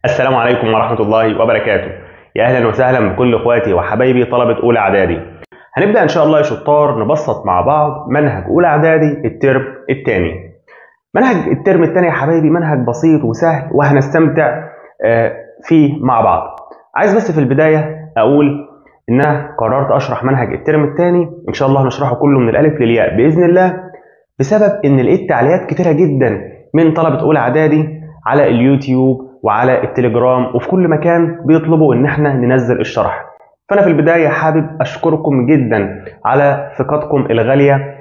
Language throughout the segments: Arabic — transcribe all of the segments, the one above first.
السلام عليكم ورحمة الله وبركاته. يا أهلا وسهلا بكل إخواتي وحبايبي طلبة أولى إعدادي. هنبدأ إن شاء الله يا شطار نبسط مع بعض منهج أولى إعدادي الترم الثاني. منهج الترم الثاني يا حبايبي منهج بسيط وسهل وهنستمتع فيه مع بعض. عايز بس في البداية أقول إن أنا قررت أشرح منهج الترم الثاني، إن شاء الله هنشرحه كله من الألف للياء بإذن الله، بسبب إن لقيت تعليقات كتيرة جدا من طلبة أولى إعدادي على اليوتيوب وعلى التليجرام وفي كل مكان بيطلبوا ان احنا ننزل الشرح. فانا في البدايه حابب اشكركم جدا على ثقتكم الغاليه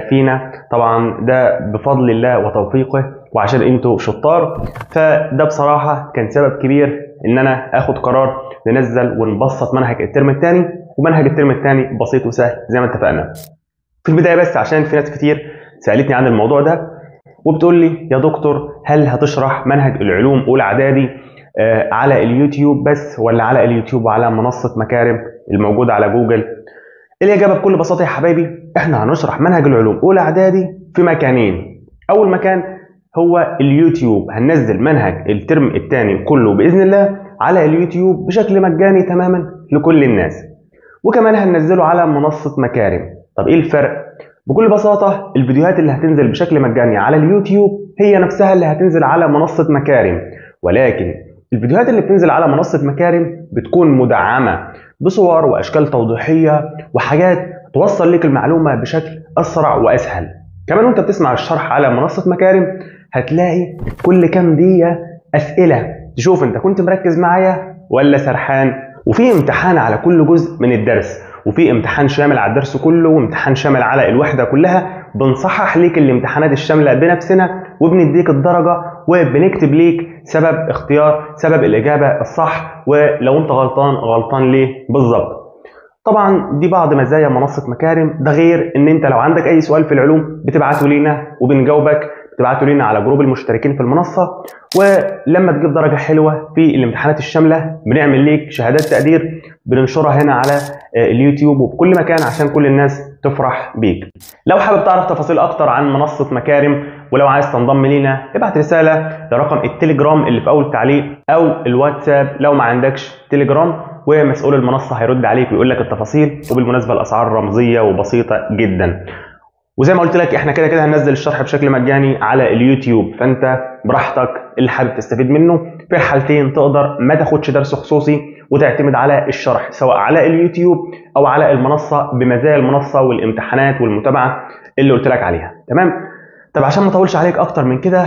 فينا، طبعا ده بفضل الله وتوفيقه وعشان انتوا شطار، فده بصراحه كان سبب كبير ان انا اخد قرار ننزل ونبسط منهج الترم الثاني. ومنهج الترم الثاني بسيط وسهل زي ما اتفقنا. في البدايه بس عشان في ناس كتير سالتني عن الموضوع ده وبتقول لي يا دكتور هل هتشرح منهج العلوم اولى اعدادي على اليوتيوب بس ولا على اليوتيوب وعلى منصة مكارم الموجودة على جوجل؟ الإجابة بكل بساطة يا حبايبي، احنا هنشرح منهج العلوم اولى اعدادي في مكانين. أول مكان هو اليوتيوب، هننزل منهج الترم الثاني كله بإذن الله على اليوتيوب بشكل مجاني تماما لكل الناس، وكمان هننزله على منصة مكارم. طب ايه الفرق؟ بكل بساطة الفيديوهات اللي هتنزل بشكل مجاني على اليوتيوب هي نفسها اللي هتنزل على منصة مكارم، ولكن الفيديوهات اللي بتنزل على منصة مكارم بتكون مدعمة بصور وأشكال توضيحية وحاجات توصل لك المعلومة بشكل أسرع وأسهل. كمان وانت بتسمع الشرح على منصة مكارم هتلاقي كل كام دقيقة أسئلة تشوف انت كنت مركز معايا ولا سرحان، وفي امتحان على كل جزء من الدرس، وفي امتحان شامل على الدرس كله وامتحان شامل على الوحدة كلها. بنصحح ليك الامتحانات الشاملة بنفسنا وبنديك الدرجة وبنكتب ليك سبب اختيار سبب الإجابة الصح، ولو انت غلطان ليه بالظبط. طبعا دي بعض مزايا منصة مكارم، ده غير ان انت لو عندك اي سؤال في العلوم بتبعته لينا وبنجاوبك، بتبعته لنا على جروب المشتركين في المنصة، ولما تجيب درجة حلوة في الامتحانات الشاملة بنعمل ليك شهادات تقدير بننشرها هنا على اليوتيوب وفي كل مكان عشان كل الناس تفرح بيك. لو حابب تعرف تفاصيل اكتر عن منصة مكارم ولو عايز تنضم لينا ابعت رسالة لرقم التليجرام اللي في اول تعليق او الواتساب لو ما عندكش تليجرام، ومسؤول المنصة هيرد عليك ويقول لك التفاصيل. وبالمناسبة الاسعار رمزية وبسيطة جدا، وزي ما قلت لك احنا كده كده هننزل الشرح بشكل مجاني على اليوتيوب، فانت براحتك اللي حابب تستفيد منه. في الحالتين تقدر ما تاخدش درس خصوصي وتعتمد على الشرح سواء على اليوتيوب او على المنصة بمزايا المنصة والامتحانات والمتابعة اللي قلت لك عليها. تمام؟ طب عشان ما اطولش عليك اكتر من كده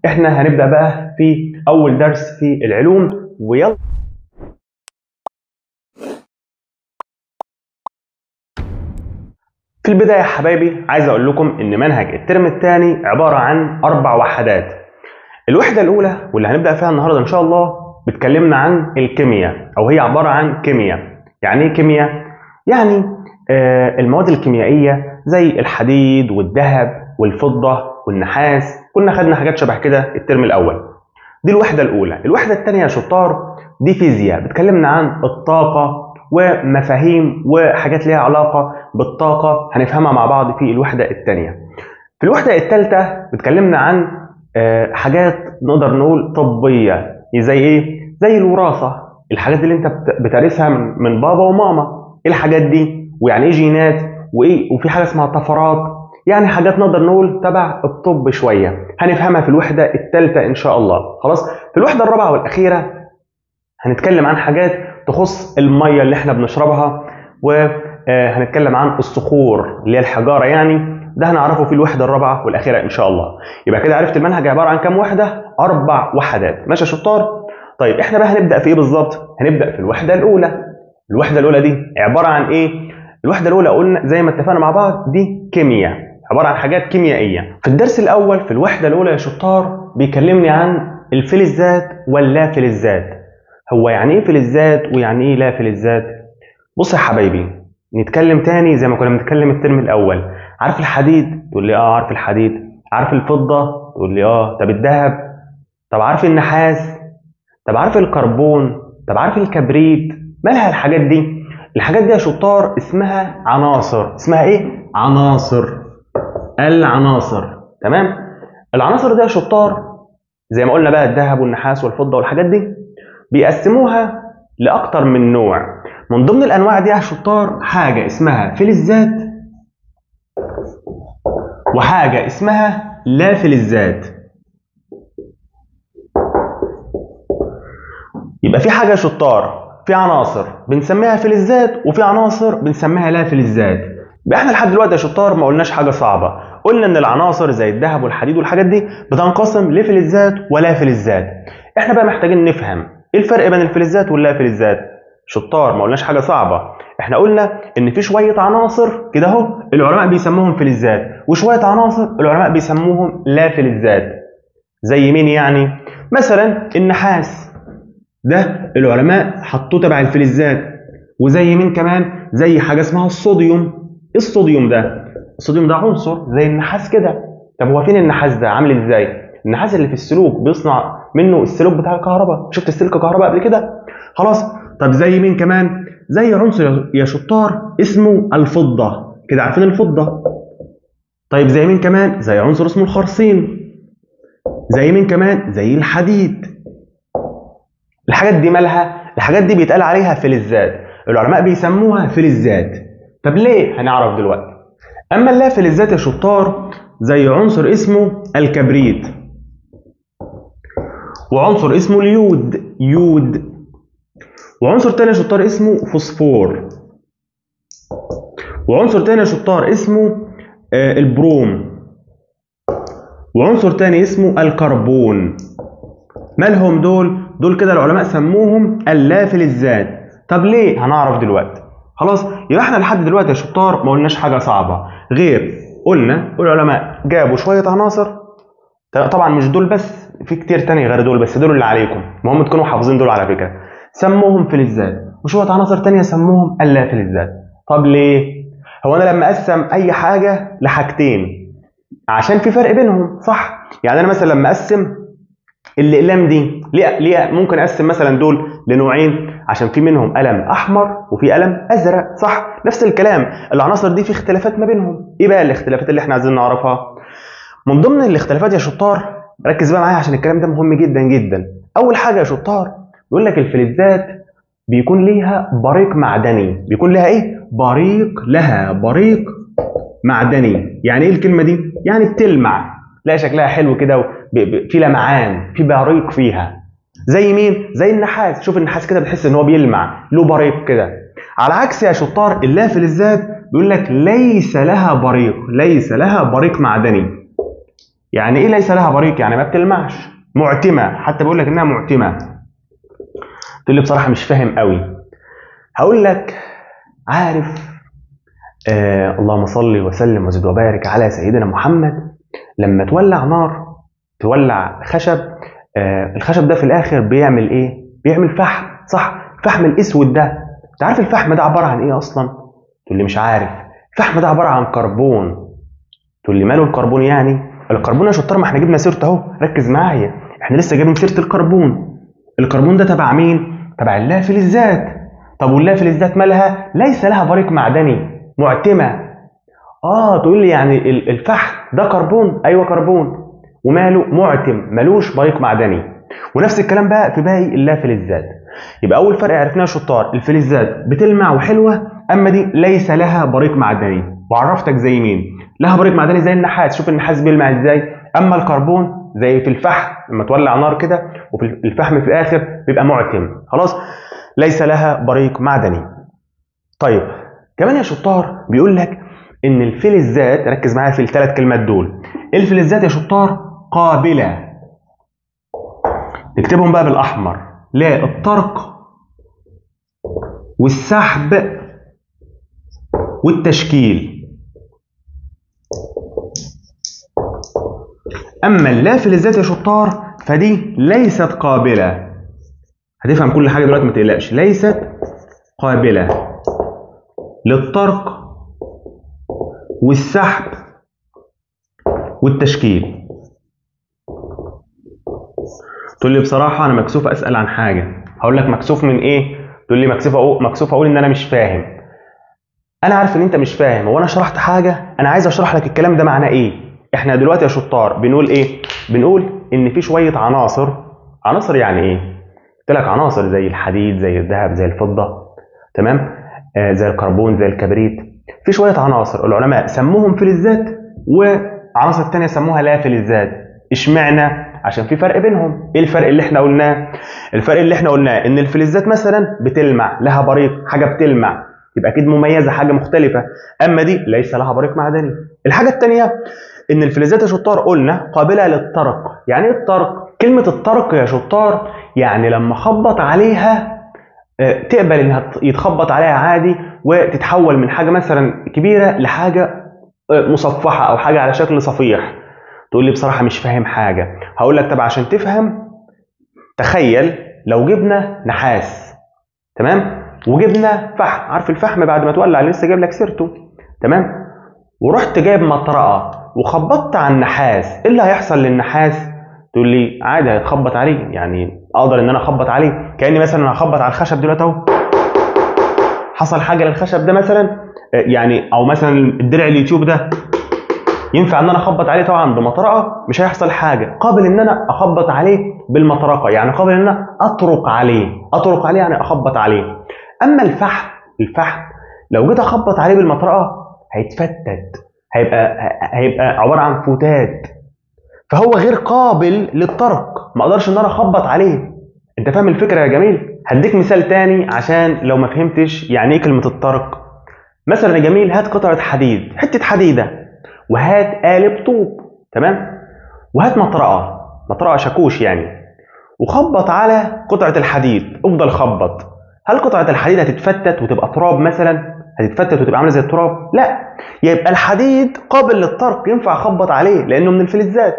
احنا هنبدأ بقى في اول درس في العلوم، ويلا. في البداية يا حبايبي عايز اقول لكم ان منهج الترم الثاني عبارة عن 4 وحدات. الوحدة الاولى واللي هنبدأ فيها النهاردة ان شاء الله بتكلمنا عن الكيمياء، او هي عبارة عن كيمياء. يعني ايه كيمياء؟ يعني المواد الكيميائية زي الحديد والذهب والفضة والنحاس، كنا خدنا حاجات شبه كده الترم الاول. دي الوحدة الاولى. الوحدة الثانية يا شطار دي فيزياء، بتكلمنا عن الطاقة ومفاهيم وحاجات ليها علاقة بالطاقة هنفهمها مع بعض في الوحدة الثانية. في الوحدة الثالثة بتكلمنا عن حاجات نقدر نقول طبية، زي ايه؟ زي الوراثة، الحاجات اللي انت بترثها من بابا وماما. ايه الحاجات دي؟ ويعني ايه جينات؟ وايه؟ وفي حاجة اسمها طفرات، يعني حاجات نقدر نقول تبع الطب شوية، هنفهمها في الوحدة الثالثة ان شاء الله. خلاص؟ في الوحدة الرابعة والأخيرة هنتكلم عن حاجات تخص المية اللي احنا بنشربها، وهنتكلم عن الصخور اللي هي الحجارة، يعني ده هنعرفه في الوحدة الرابعة والأخيرة إن شاء الله. يبقى كده عرفت المنهج عبارة عن كام وحدة؟ 4 وحدات. ماشي يا شطار؟ طيب احنا بقى هنبدأ في ايه بالظبط؟ هنبدأ في الوحدة الأولى. الوحدة الأولى دي عبارة عن ايه؟ الوحدة الأولى قلنا زي ما اتفقنا مع بعض دي كيمياء، عبارة عن حاجات كيميائية. في الدرس الأول في الوحدة الأولى يا شطار بيكلمني عن الفلزات واللا فلزات. هو يعني ايه فلزات ويعني ايه لا فلزات؟ بص يا حبايبي نتكلم تاني زي ما كنا بنتكلم الترم الاول. عارف الحديد؟ تقول لي اه عارف الحديد. عارف الفضة؟ تقول لي اه. طب الذهب؟ طب عارف النحاس؟ طب عارف الكربون؟ طب عارف الكبريت؟ مالها الحاجات دي؟ الحاجات دي يا شطار اسمها عناصر. اسمها ايه؟ عناصر. العناصر. تمام؟ العناصر دي يا شطار زي ما قلنا بقى الذهب والنحاس والفضة والحاجات دي بيقسموها لاكتر من نوع. من ضمن الانواع دي يا شطار حاجه اسمها فلزات وحاجه اسمها لا فلزات. يبقى في حاجه يا شطار، في عناصر بنسميها فلزات وفي عناصر بنسميها لا فلزات. يبقى احنا لحد دلوقتي يا شطار ما قلناش حاجه صعبه، قلنا ان العناصر زي الذهب والحديد والحاجات دي بتنقسم لفلزات ولا فلزات. احنا بقى محتاجين نفهم ايه الفرق بين الفلزات واللا فلزات. شطار ما قلناش حاجه صعبه، احنا قلنا ان في شويه عناصر كده اهو العلماء بيسموهم فلزات، وشويه عناصر العلماء بيسموهم لا فلزات. زي مين يعني؟ مثلا النحاس ده العلماء حطوه تبع الفلزات. وزي مين كمان؟ زي حاجه اسمها الصوديوم. الصوديوم ده عنصر زي النحاس كده. طب هو فين النحاس ده؟ عامل ازاي؟ النحاس اللي في السلوك بيصنع منه السلوك بتاع الكهرباء. شفت السلك الكهرباء قبل كده؟ خلاص. طب زي مين كمان؟ زي عنصر يا شطار اسمه الفضه كده، عارفين الفضه؟ طيب زي مين كمان؟ زي عنصر اسمه الخرسين. زي مين كمان؟ زي الحديد. الحاجات دي مالها؟ الحاجات دي بيتقال عليها فلزات، العلماء بيسموها فلزات. طب ليه؟ هنعرف دلوقتي. اما اللا فلزات يا شطار زي عنصر اسمه الكبريت، وعنصر اسمه اليود، وعنصر تاني يا شطار اسمه فوسفور، وعنصر تاني يا شطار اسمه البروم، وعنصر تاني اسمه الكربون. مالهم دول كده العلماء سموهم اللا فلزات. طب ليه؟ هنعرف دلوقتي. خلاص. يبقى احنا لحد دلوقتي يا شطار ما قلناش حاجه صعبه، غير قلنا العلماء جابوا شويه عناصر، طبعا مش دول بس، في كتير تاني غير دول، بس دول اللي عليكم، المهم تكونوا حافظين دول على فكره. سموهم فلزات، وشويه عناصر تانيه سموهم اللا فلزات. طب ليه؟ هو انا لما اقسم اي حاجه لحاجتين عشان في فرق بينهم، صح؟ يعني انا مثلا لما اقسم الاقلام دي ليه ممكن اقسم مثلا دول لنوعين؟ عشان في منهم قلم احمر وفي قلم ازرق، صح؟ نفس الكلام، العناصر دي في اختلافات ما بينهم. ايه بقى الاختلافات اللي احنا عايزين نعرفها؟ من ضمن الاختلافات يا شطار، ركز بقى معايا عشان الكلام ده مهم جدا جدا. اول حاجه يا شطار بيقول لك الفلزات بيكون ليها بريق معدني. بيكون لها ايه؟ بريق معدني. يعني ايه الكلمه دي؟ يعني بتلمع، تلاقي شكلها حلو كده، في لمعان، في بريق فيها. زي مين؟ زي النحاس. شوف النحاس كده بتحس ان هو بيلمع، له بريق كده. على عكس يا شطار اللا فلزات بيقول لك ليس لها بريق معدني. يعني ايه ليس لها بريق؟ يعني ما بتلمعش، معتمه، حتى بيقول لك انها معتمه. تقول لي بصراحه مش فاهم قوي. هقول لك، عارف اللهم صل وسلم وزد وبارك على سيدنا محمد، لما تولع نار، تولع خشب، الخشب ده في الاخر بيعمل ايه؟ بيعمل فحم، صح؟ الفحم الاسود ده، انت عارف الفحم ده عباره عن ايه اصلا؟ تقول لي مش عارف. الفحم ده عباره عن كربون. تقول لي ماله الكربون يعني؟ الكربون يا شطار ما احنا جبنا سيرته اهو، ركز معايا، احنا لسه جايبين سيره الكربون. الكربون ده تبع مين؟ تبع اللا فلزات. طب واللا فلزات مالها؟ ليس لها بريق معدني، معتمه. تقول لي يعني الفحم ده كربون؟ ايوه كربون، وماله؟ معتم، ملوش بريق معدني. ونفس الكلام بقى في باقي اللا فلزات. يبقى اول فرق عرفناه يا شطار، الفلزات بتلمع وحلوه، اما دي ليس لها بريق معدني. وعرفتك زي مين؟ لها بريق معدني زي النحاس، شوف النحاس بيلمع ازاي. اما الكربون زي في الفحم لما تولع نار كده، وفي الفحم في الاخر بيبقى معتم. خلاص، ليس لها بريق معدني. طيب كمان يا شطار بيقول لك ان الفلزات، ركز معايا في الثلاث كلمات دول، الفلزات يا شطار قابله، نكتبهم بقى بالاحمر، للطرق والسحب والتشكيل. اما اللا فلزات يا شطار فدي ليست قابله. هتفهم كل حاجه دلوقتي ما تقلقش. ليست قابله للطرق والسحب والتشكيل. تقول لي بصراحه انا مكسوف اسال عن حاجه. هقول لك مكسوف من ايه؟ تقول لي مكسوف اقول ان انا مش فاهم. انا عارف ان انت مش فاهم، وانا شرحت حاجه، انا عايز اشرح لك الكلام ده معناه ايه. احنا دلوقتي يا شطار بنقول ايه؟ بنقول ان في شويه عناصر يعني ايه؟ قلت لك عناصر زي الحديد، زي الذهب، زي الفضه، تمام، زي الكربون، زي الكبريت. في شويه عناصر العلماء سموهم فلزات، وعناصر تانية سموها لا فلزات. اشمعنى؟ عشان في فرق بينهم. ايه الفرق اللي احنا قلناه؟ الفرق اللي احنا قلناه ان الفلزات مثلا بتلمع، لها بريق، حاجه بتلمع، يبقى اكيد مميزه، حاجه مختلفه. اما دي ليس لها بريق معدني. الحاجه الثانيه ان الفلزات يا شطار قلنا قابله للطرق. يعني ايه الطرق؟ كلمه الطرق يا شطار يعني لما خبط عليها تقبل انها يتخبط عليها عادي، وتتحول من حاجه مثلا كبيره لحاجه مصفحه او حاجه على شكل صفيح. تقول لي بصراحه مش فاهم حاجه. هقول لك طب عشان تفهم، تخيل لو جبنا نحاس، تمام، وجبنا فحم. عارف الفحم بعد ما تولع اللي لسه جايب لك سيرته، تمام، ورحت جايب مطرقه وخبطت على النحاس، ايه اللي هيحصل للنحاس؟ تقول لي عادي هيتخبط عليه، يعني اقدر ان انا اخبط عليه كاني مثلا هخبط على الخشب دلوقتي اهو. حصل حاجه للخشب ده مثلا يعني، او مثلا الدرع اليوتيوب ده ينفع ان انا اخبط عليه طبعا بمطرقه؟ مش هيحصل حاجه. قابل ان انا اخبط عليه بالمطرقه، يعني قابل ان انا اطرق عليه. اطرق عليه يعني اخبط عليه. اما الفحم لو جيت اخبط عليه بالمطرقه هيتفتت، هيبقى عباره عن فتات، فهو غير قابل للطرق، ما اقدرش ان انا اخبط عليه. انت فاهم الفكره يا جميل؟ هديك مثال تاني عشان لو ما فهمتش يعني ايه كلمه الطرق. مثلا يا جميل هات قطعه حديد، حته حديده، وهات قالب طوب، تمام، وهات مطرقه شاكوش يعني، وخبط على قطعه الحديد. افضل خبط. هل قطعه الحديد هتتفتت وتبقى تراب مثلا؟ هتتفتت وتبقى عامله زي التراب؟ لا. يبقى الحديد قابل للطرق، ينفع اخبط عليه لانه من الفلزات.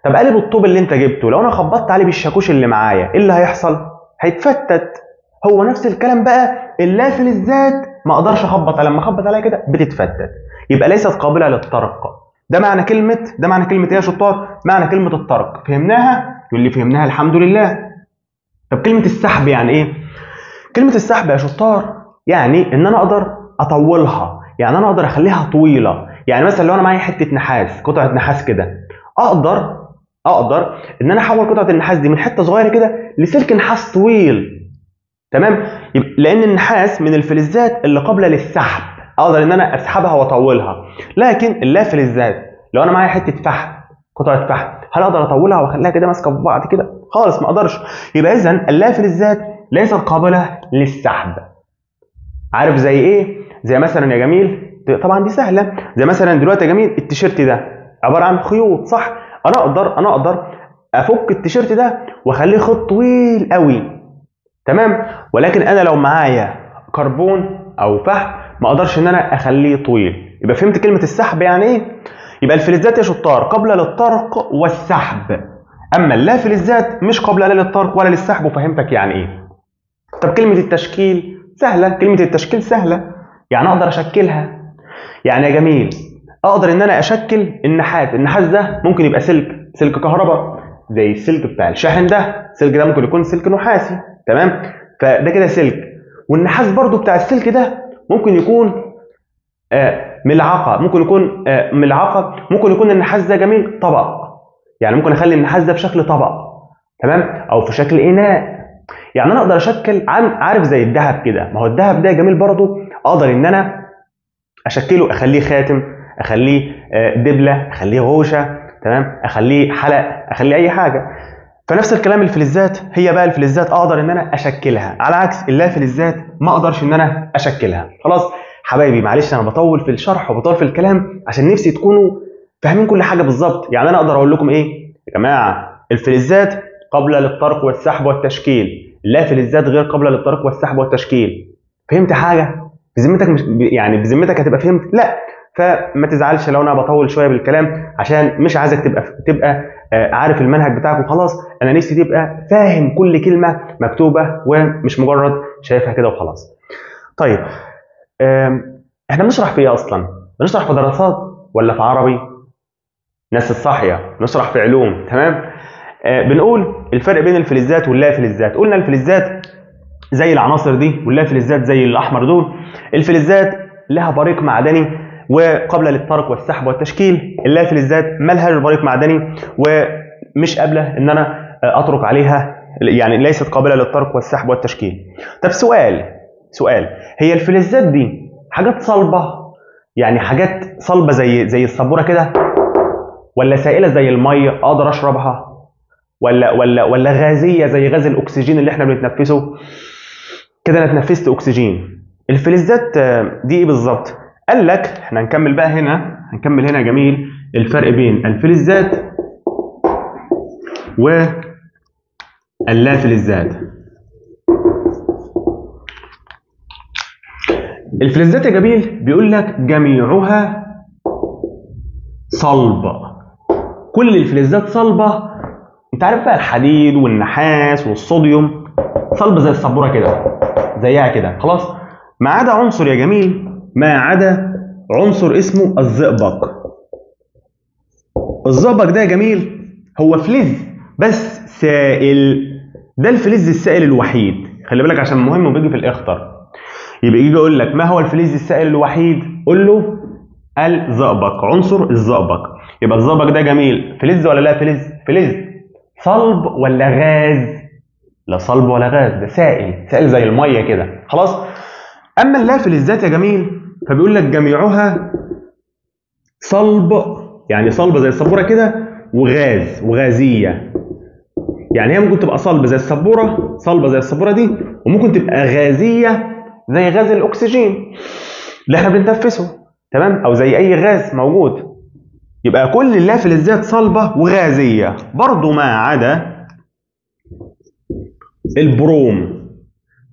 طب قالب الطوب اللي انت جبته لو انا خبطت عليه بالشاكوش اللي معايا، ايه اللي هيحصل؟ هيتفتت. هو نفس الكلام بقى، اللا فلزات ما اقدرش اخبط، لما اخبط عليها كده بتتفتت، يبقى ليست قابله للطرق. ده معنى كلمه ايه يا شطار؟ معنى كلمه الطرق. فهمناها؟ يقول لي فهمناها الحمد لله. طب كلمه السحب يعني ايه؟ كلمه السحب يا شطار يعني ان انا اقدر اطولها، يعني انا اقدر اخليها طويله. يعني مثلا لو انا معايا حته نحاس، قطعه نحاس كده، اقدر ان انا احول قطعه النحاس دي من حته صغيره كده لسلك نحاس طويل، تمام. لان النحاس من الفلزات اللي قابله للسحب، اقدر ان انا اسحبها واطولها. لكن اللا فلزات لو انا معايا حته فحم، قطعه فحم، هل اقدر اطولها واخليها كده ماسكه في بعض كده؟ خالص ما اقدرش. يبقى اذا اللا فلزات ليست قابله للسحب. عارف زي ايه؟ زي مثلا يا جميل، طبعا دي سهله، زي مثلا دلوقتي يا جميل التيشيرت ده عباره عن خيوط، صح؟ انا اقدر افك التيشيرت ده واخليه خط طويل قوي، تمام. ولكن انا لو معايا كربون او فحم ما اقدرش ان انا اخليه طويل. يبقى فهمت كلمه السحب يعني ايه؟ يبقى الفلزات يا شطار قابله للطرق والسحب، اما اللا فلزات مش قابله لا للطرق ولا للسحب. وفهمتك يعني ايه. طب كلمه التشكيل سهله، كلمه التشكيل سهله، يعني اقدر اشكلها. يعني يا جميل اقدر ان انا اشكل النحاس ده ممكن يبقى سلك كهرباء زي السلك بتاع الشاحن ده. السلك ده ممكن يكون سلك نحاسي، تمام، فده كده سلك. والنحاس برضو بتاع السلك ده ممكن يكون ملعقه، ممكن يكون النحاس ده جميل طبق، يعني ممكن اخلي النحاس ده بشكل طبق، تمام، او في شكل اناء. يعني انا اقدر اشكل عارف زي الذهب كده. ما هو الذهب ده جميل برضو، اقدر ان انا اشكله، اخليه خاتم، اخليه دبله، اخليه غوشه، تمام، اخليه حلق، اخليه اي حاجه. فنفس الكلام الفلزات، هي بقى الفلزات اقدر ان انا اشكلها، على عكس اللا فلزات ما اقدرش ان انا اشكلها. خلاص حبايبي، معلش انا بطول في الشرح وبطول في الكلام عشان نفسي تكونوا فاهمين كل حاجه بالظبط. يعني انا اقدر اقول لكم ايه يا جماعه؟ الفلزات قابله للطرق والسحب والتشكيل، اللا فلزات غير قابله للطرق والسحب والتشكيل. فهمت حاجه؟ بذمتك مش يعني بذمتك هتبقى فهمت؟ لا. فما تزعلش لو انا بطول شويه بالكلام، عشان مش عايزك تبقى عارف المنهج بتاعك وخلاص. انا نفسي تبقى فاهم كل كلمه مكتوبه ومش مجرد شايفها كده وخلاص. طيب احنا بنشرح في ايه اصلا؟ بنشرح في دراسات ولا في عربي؟ ناس الصاحيه نشرح في علوم، تمام. بنقول الفرق بين الفلزات واللا فلزات. قلنا الفلزات زي العناصر دي، واللا فلزات زي الاحمر دول. الفلزات لها بريق معدني وقابله للطرق والسحب والتشكيل. اللا فلزات مالهاش بريق معدني ومش قابله ان انا اطرق عليها يعني ليست قابله للطرق والسحب والتشكيل. طب سؤال، هي الفلزات دي حاجات صلبه، يعني حاجات صلبه زي السبوره كده، ولا سائله زي الميه اقدر اشربها، ولا غازيه زي غاز الاكسجين اللي احنا بنتنفسه؟ كده انا اتنفست اكسجين. الفلزات دي ايه بالظبط؟ قال لك احنا هنكمل بقى هنا، يا جميل الفرق بين الفلزات واللافلزات. الفلزات يا جميل بيقول لك جميعها صلبة. كل الفلزات صلبة. انت عارف بقى الحديد والنحاس والصوديوم صلبة زي السبورة كده، زيها كده خلاص، ما عدا عنصر يا جميل، ما عدا عنصر اسمه الزئبق. الزئبق ده يا جميل هو فلز بس سائل، ده الفلز السائل الوحيد. خلي بالك عشان مهم وبيجي في الاخطر، يبقى يجي يقول لك ما هو الفلز السائل الوحيد، قول له الزئبق، عنصر الزئبق. يبقى الزئبق ده جميل فلز ولا لا فلز. صلب ولا غاز؟ لا صلب ولا غاز، ده سائل زي الميه كده خلاص. اما اللافلزات يا جميل فبيقول لك جميعها صلب، يعني صلبه زي السبوره كده، وغازيه. يعني هي ممكن تبقى صلبه زي السبوره دي، وممكن تبقى غازيه زي غاز الاكسجين اللي احنا بنتنفسه، تمام، او زي اي غاز موجود. يبقى كل اللافلزات صلبه وغازيه برضو ما عدا البروم.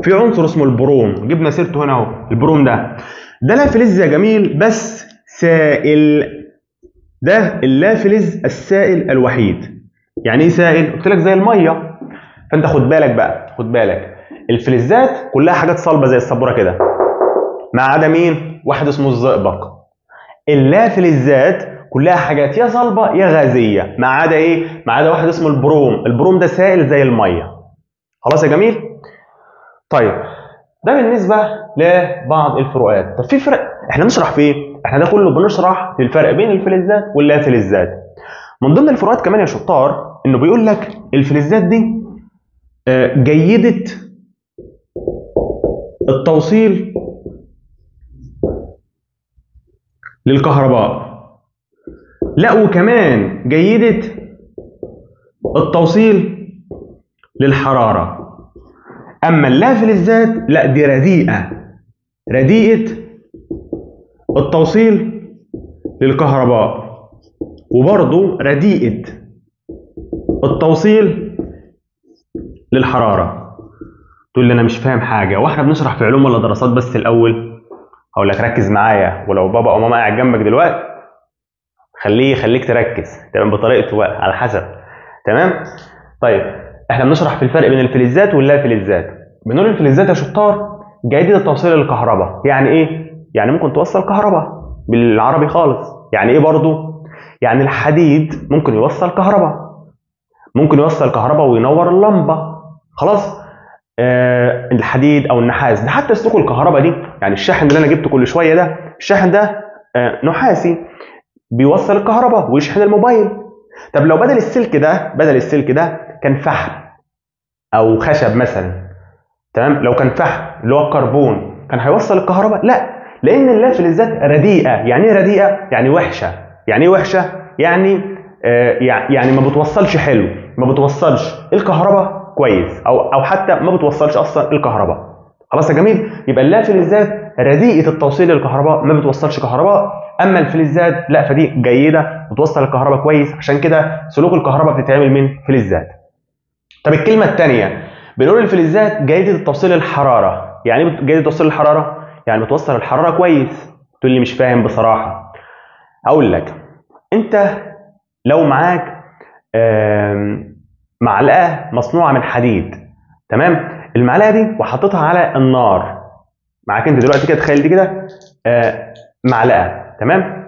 في عنصر اسمه البروم، جبنا سيرته هنا اهو. البروم ده لافلز يا جميل بس سائل، ده اللافلز السائل الوحيد. يعني ايه سائل؟ قلت لك زي الميه. فانت خد بالك الفلزات كلها حاجات صلبه زي السبوره كده، ما عدا مين؟ واحد اسمه الزئبق. اللافلزات كلها حاجات يا صلبه يا غازيه، ما عدا ايه؟ ما عدا واحد اسمه البروم ده سائل زي الميه. خلاص يا جميل؟ طيب ده بالنسبه لبعض الفروقات. طب في فرق احنا نشرح في ايه؟ احنا ده كله بنشرح في الفرق بين الفلزات واللافلزات. من ضمن الفروقات كمان يا شطار انه بيقول لك الفلزات دي جيده التوصيل للكهرباء، لا وكمان جيده التوصيل للحراره. اما اللافلزات لا، دي رديئه التوصيل للكهرباء، وبرضه رديئه التوصيل للحراره. تقول لي انا مش فاهم حاجه، واحنا بنشرح في علوم ولا دراسات؟ بس الاول هقول لك ركز معايا، ولو بابا او ماما قاعد جنبك دلوقتي خليك تركز، تمام، بطريقته على حسب، تمام. طيب احنا بنشرح في الفرق بين الفلزات واللافلزات. بنقول الفلزات يا شطار جيده التوصيل للكهرباء. يعني ايه؟ يعني ممكن توصل كهرباء بالعربي خالص. يعني ايه برضو؟ يعني الحديد ممكن يوصل كهرباء وينور اللمبه، خلاص. الحديد او النحاس ده، حتى سلوك الكهرباء دي، يعني الشاحن اللي انا جبته كل شويه ده، الشاحن ده نحاسي بيوصل الكهرباء ويشحن الموبايل. طب لو بدل السلك ده كان فحم او خشب مثلا، تمام، لو كان فحم اللي هو الكربون كان هيوصل الكهرباء؟ لا، لان اللافلزات رديئه. يعني ايه رديئه؟ يعني وحشه. يعني ايه وحشه؟ يعني ما بتوصلش حلو، ما بتوصلش الكهرباء كويس، او حتى ما بتوصلش اصلا الكهرباء. خلاص يا جميل؟ يبقى اللافلزات رديئه التوصيل للكهرباء، ما بتوصلش كهرباء. اما الفلزات لا، فدي جيده بتوصل الكهرباء كويس، عشان كده سلوك الكهرباء بتتعمل من فلزات. طب الكلمه الثانيه، بنقول الفلزات جيده التوصيل للحراره. يعني ايه جيده توصيل الحراره؟ يعني بتوصل الحراره كويس. تقول لي مش فاهم بصراحه. اقول لك، انت لو معاك معلقه مصنوعه من حديد، تمام، المعلقه دي وحطيتها على النار معاك انت دلوقتي كده، تخيل دي كده معلقه، تمام،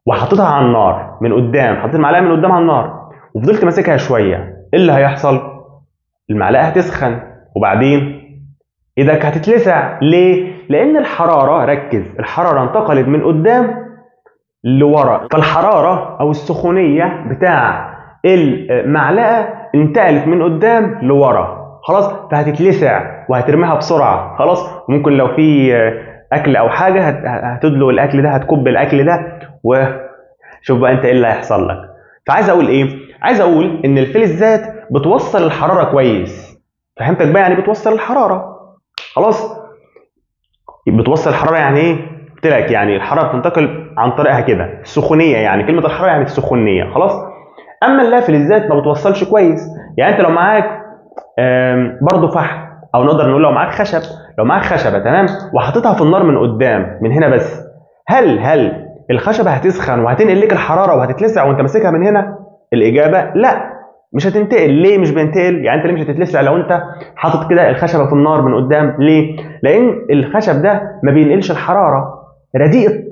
وحطيتها على النار من قدام، حطيت المعلقه من قدام على النار وفضلت ماسكها شويه، ايه اللي هيحصل؟ المعلقه هتسخن، وبعدين ايدك هتتلسع. ليه؟ لان الحراره، ركز، الحراره انتقلت من قدام لورا، فالحراره او السخونيه بتاع المعلقه انتقلت من قدام لورا، خلاص، فهتتلسع وهترميها بسرعه، خلاص. ممكن لو في اكل او حاجه هتدلق الاكل ده، هتكب الاكل ده، وشوف بقى انت ايه اللي هيحصل لك. فعايز اقول ايه؟ عايز اقول ان الفلزات بتوصل الحراره كويس. فهمتك بقى يعني بتوصل الحراره، خلاص. بتوصل الحراره يعني ايه؟ قلت لك يعني الحراره بتنتقل عن طريقها كده، السخونيه، يعني كلمه الحراره يعني السخونيه، خلاص. اما اللافلزات ما بتوصلش كويس. يعني انت لو معاك برضه فحم، او نقدر نقول لو معاك خشب، لو معاك خشبه تمام وحطيتها في النار من قدام من هنا بس، هل الخشبه هتسخن وهتنقل لك الحراره وهتتلسع وانت ماسكها من هنا؟ الاجابه لا، مش هتنتقل. ليه مش بينتقل؟ يعني انت ليه مش هتتلسع لو انت حاطط كده الخشبه في النار من قدام؟ ليه؟ لان الخشب ده ما بينقلش الحراره،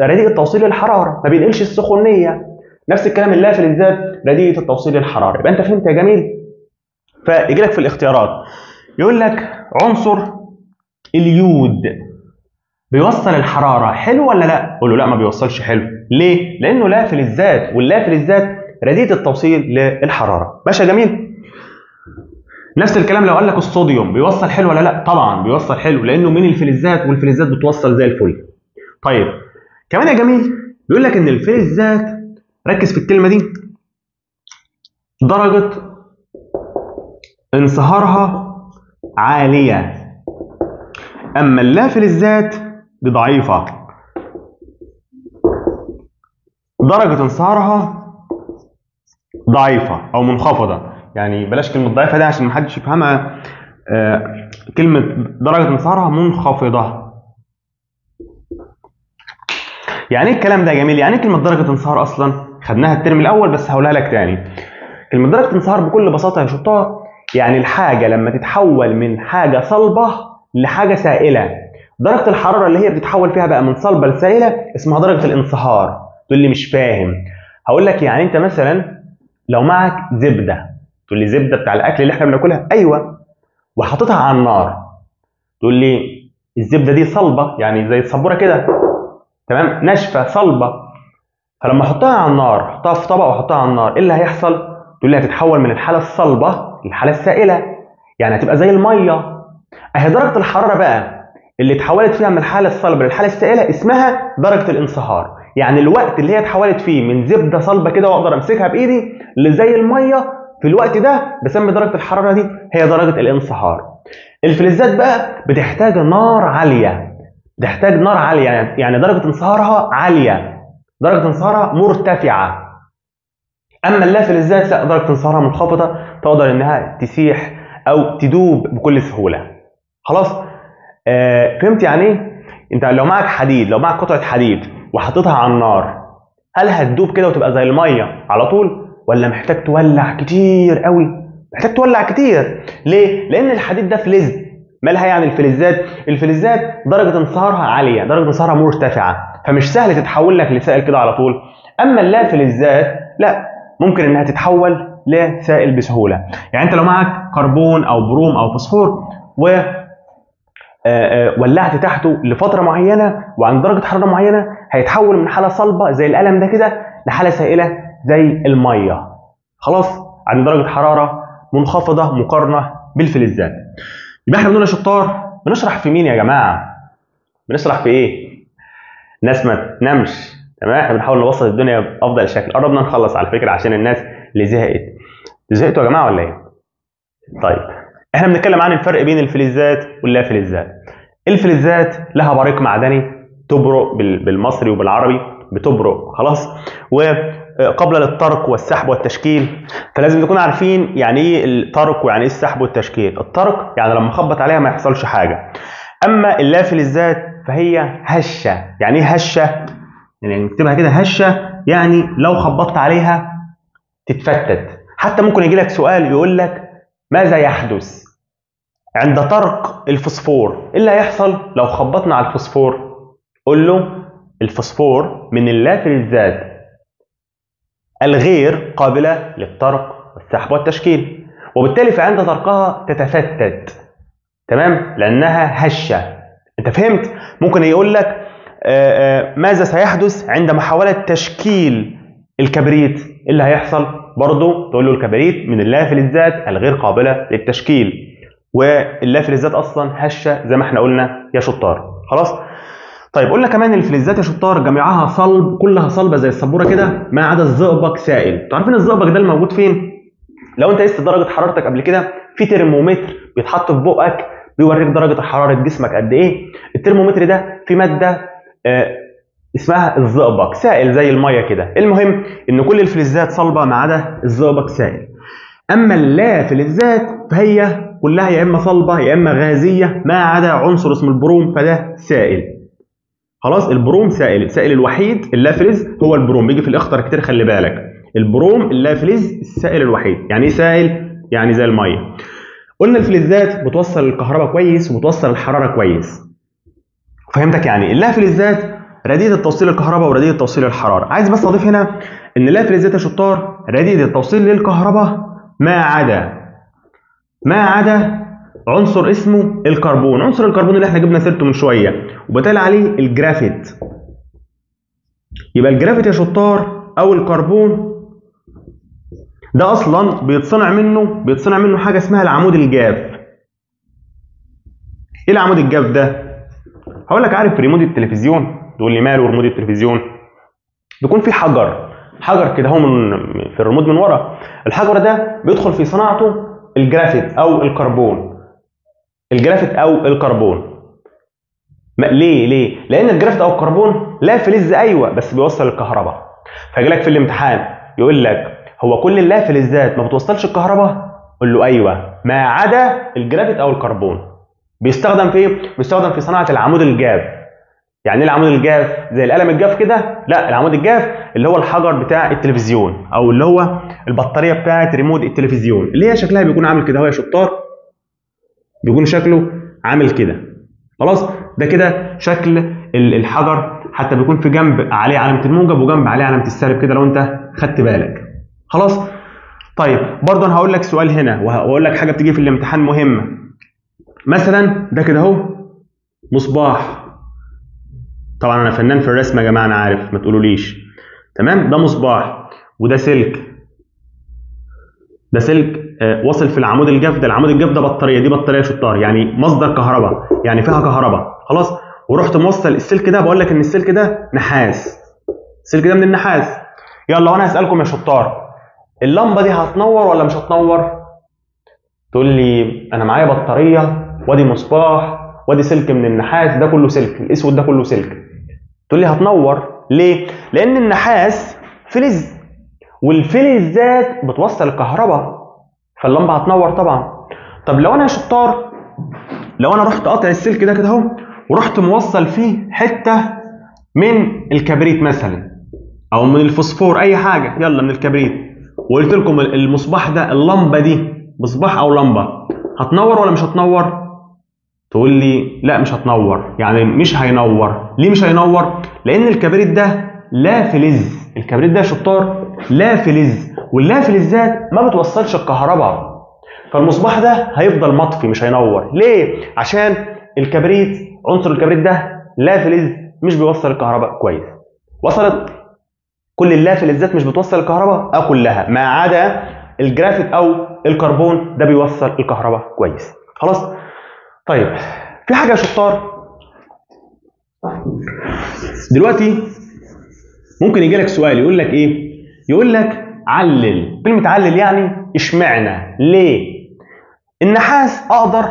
رديء توصيل الحراره، ما بينقلش السخونيه. نفس الكلام اللافلزات رديء التوصيل الحراره. يبقى انت فهمت يا جميل؟ فيجي لك في الاختيارات يقول لك عنصر اليود بيوصل الحراره حلو ولا لا؟ قول له لا ما بيوصلش حلو. ليه؟ لانه لافلزات، واللافلزات رديئه التوصيل للحراره. ماشي يا جميل؟ نفس الكلام لو قال لك الصوديوم بيوصل حلو ولا لا؟ طبعا بيوصل حلو، لانه من الفلزات، والفلزات بتوصل زي الفل. طيب كمان يا جميل بيقول لك ان الفلزات، ركز في الكلمه دي، درجه انصهارها عاليه، اما اللافلزات دي ضعيفه، درجه انصهارها ضعيفه او منخفضه. يعني بلاش كلمه ضعيفه دي عشان محدش يفهمها، كلمه درجه انصهارها منخفضه. يعني ايه الكلام ده يا جميل؟ يعني ايه كلمه درجه انصهار اصلا؟ خدناها الترم الاول بس هقولها لك تاني. كلمه درجه انصهار بكل بساطه يا شطار يعني الحاجه لما تتحول من حاجه صلبه لحاجه سائله، درجه الحراره اللي هي بتتحول فيها بقى من صلبه لسائله اسمها درجه الانصهار. تقول لي مش فاهم. هقول لك يعني انت مثلا لو معك زبده، تقول لي زبده بتاع الاكل اللي احنا بناكلها، ايوه، وحطيتها على النار، تقول لي الزبده دي صلبه، يعني زي السبوره كده، تمام، ناشفه صلبه. فلما احطها على النار، احطها في طبق واحطها على النار، ايه اللي هيحصل؟ تقول لي هتتحول من الحاله الصلبه للحاله السائله، يعني هتبقى زي الميه. اهي درجه الحراره بقى اللي اتحولت فيها من الحاله الصلبه للحاله السائله اسمها درجه الانصهار. يعني الوقت اللي هي اتحولت فيه من زبده صلبه كده واقدر امسكها بايدي لزي الميه، في الوقت ده بسمي درجه الحراره دي هي درجه الانصهار. الفلزات بقى بتحتاج نار عاليه، بتحتاج نار عاليه، يعني درجه انصهارها عاليه، درجه انصهارها مرتفعه. اما اللافلزات لا، درجه انصهارها منخفضه، تقدر انها تسيح او تدوب بكل سهوله. خلاص؟ فهمت يعني ايه؟ انت لو معك حديد، لو معك قطعه حديد وحطيتها على النار، هل هتدوب كده وتبقى زي الميه على طول، ولا محتاج تولع كتير قوي؟ محتاج تولع كتير. ليه؟ لان الحديد ده فلز. مالها يعني الفلزات؟ الفلزات درجه انصهارها عاليه، درجه انصهارها مرتفعه، فمش سهل تتحول لك لسائل كده على طول. اما اللافلزات لا، ممكن انها تتحول لسائل بسهوله. يعني انت لو معك كربون او بروم او فوسفور و ولعت تحته لفتره معينه وعند درجه حراره معينه، هيتحول من حاله صلبه زي القلم ده كده لحاله سائله زي الميه، خلاص، عند درجه حراره منخفضه مقارنه بالفلزات. يبقى احنا بنقول يا شطار بنشرح في مين يا جماعه؟ بنشرح في ايه؟ الناس ما تنامش، تمام؟ احنا بنحاول نوصل الدنيا بافضل شكل. قربنا نخلص على فكره عشان الناس اللي زهقت. زهقتوا يا جماعه ولا ايه؟ طيب احنا بنتكلم عن الفرق بين الفلزات واللافلزات. الفلزات لها بريق معدني، تبرق بالمصري وبالعربي بتبرق، خلاص، وقابله للطرق والسحب والتشكيل. فلازم نكون عارفين يعني ايه الطرق ويعني ايه السحب والتشكيل. الطرق يعني لما اخبط عليها ما يحصلش حاجه. اما اللافلزات فهي هشه. يعني ايه هشه؟ يعني نكتبها كده هشه، يعني لو خبطت عليها تتفتت. حتى ممكن يجي لك سؤال يقول لك ماذا يحدث عند طرق الفوسفور؟ ايه اللي هيحصل لو خبطنا على الفوسفور؟ قول له الفوسفور من اللافلزات الغير قابله للطرق والسحب والتشكيل، وبالتالي فعند طرقها تتفتت، تمام، لانها هشه. انت فهمت؟ ممكن يقول لك ماذا سيحدث عند محاوله تشكيل الكبريت؟ اللي هيحصل برضه تقول له الكبريت من اللافلزات الغير قابله للتشكيل، واللافلزات اصلا هشه زي ما احنا قلنا يا شطار. خلاص. طيب قلنا كمان الفلزات يا شطار جميعها صلب، كلها صلبه زي السبوره كده ما عدا الزئبق سائل. انتوا عارفين الزئبق ده الموجود فين؟ لو انت قست درجه حرارتك قبل كده في ترمومتر بيتحط في بقك بيوريك درجه حراره جسمك قد ايه. الترمومتر ده في ماده اسمها الزئبق سائل زي الميه كده. المهم ان كل الفلزات صلبه ما عدا الزئبق سائل. اما اللافلزات فهي كلها يا اما صلبه يا اما غازيه ما عدا عنصر اسمه البروم فده سائل. خلاص. البروم سائل، السائل الوحيد اللافلز هو البروم، بيجي في الاخطر كتير خلي بالك. البروم اللافلز السائل الوحيد. يعني ايه سائل؟ يعني زي الميه. قلنا الفلزات بتوصل الكهرباء كويس وبتوصل الحراره كويس. فهمتك؟ يعني اللافلزات رديئه توصيل الكهرباء ورديئه توصيل الحراره. عايز بس اضيف هنا ان اللافلزات يا شطار رديئه التوصيل للكهرباء ما عدا عنصر اسمه الكربون. عنصر الكربون اللي احنا جبنا سيرته من شويه وبالتالي عليه الجرافيت. يبقى الجرافيت يا شطار او الكربون ده اصلا بيتصنع منه حاجه اسمها العمود الجاف. ايه العمود الجاف ده؟ هقول لك. عارف ريموت التلفزيون؟ تقول لي ماله ريموت التلفزيون؟ بيكون في حجر كده هو في الريموت من ورا. الحجر ده بيدخل في صناعته الجرافيت او الكربون. ليه؟ لان الجرافيت او الكربون لا فلز ايوه بس بيوصل الكهرباء. فيجي لك في الامتحان يقول لك هو كل اللافلزات ما بتوصلش الكهرباء؟ قول له ايوه ما عدا الجرافيت او الكربون. بيستخدم في ايه؟ بيستخدم في صناعه العمود الجاف. يعني ايه العمود الجاف؟ زي القلم الجاف كده؟ لا، العمود الجاف اللي هو الحجر بتاع التلفزيون او اللي هو البطاريه بتاعه ريموت التلفزيون اللي هي شكلها بيكون عامل كده. هو يا شطار بيكون شكله عامل كده. خلاص. ده كده شكل الحجر، حتى بيكون في جنب عليه علامه الموجب وجنب عليه علامه السالب كده لو انت خدت بالك. خلاص. طيب برضه انا هقول لك سؤال هنا وهقول لك حاجه بتيجي في الامتحان مهمه. مثلا ده كده اهو مصباح. طبعا انا فنان في الرسم يا جماعه انا عارف ما تقولوليش. تمام. ده مصباح وده سلك. واصل في العمود الجاف ده. العمود الجاف ده بطاريه. دي بطاريه شطار يعني مصدر كهرباء يعني فيها كهرباء. خلاص. ورحت موصل السلك ده. بقول لك ان السلك ده نحاس. السلك ده من النحاس. يلا وانا هسالكم يا شطار اللمبه دي هتنور ولا مش هتنور؟ تقول لي انا معايا بطاريه وادي مصباح وادي سلك من النحاس. ده كله سلك. الاسود ده كله سلك. تقول لي هتنور ليه؟ لان النحاس فلز والفلزات بتوصل الكهرباء فاللمبه هتنور طبعا. طب لو انا يا شطار رحت قاطع السلك ده كده اهو ورحت موصل فيه حته من الكبريت مثلا او من الفوسفور اي حاجه يلا من الكبريت وقلت لكم المصباح ده اللمبه دي مصباح او لمبه هتنور ولا مش هتنور؟ تقول لي لا مش هتنور. يعني مش هينور. ليه مش هينور؟ لان الكبريت ده لا فلز. الكبريت ده يا شطار لا فلز واللا فلزات ما بتوصلش الكهرباء فالمصباح ده هيفضل مطفي مش هينور. ليه؟ عشان الكبريت عنصر الكبريت ده لا فلز مش بيوصل الكهرباء كويس. وصلت؟ كل اللا فلزات مش بتوصل الكهرباء كلها ما عدا الجرافيت او الكربون ده بيوصل الكهرباء كويس. خلاص. طيب في حاجه يا شطار دلوقتي ممكن يجي لك سؤال يقول لك ايه؟ يقول لك علل. كلمه علل يعني اشمعنى. ليه؟ النحاس اقدر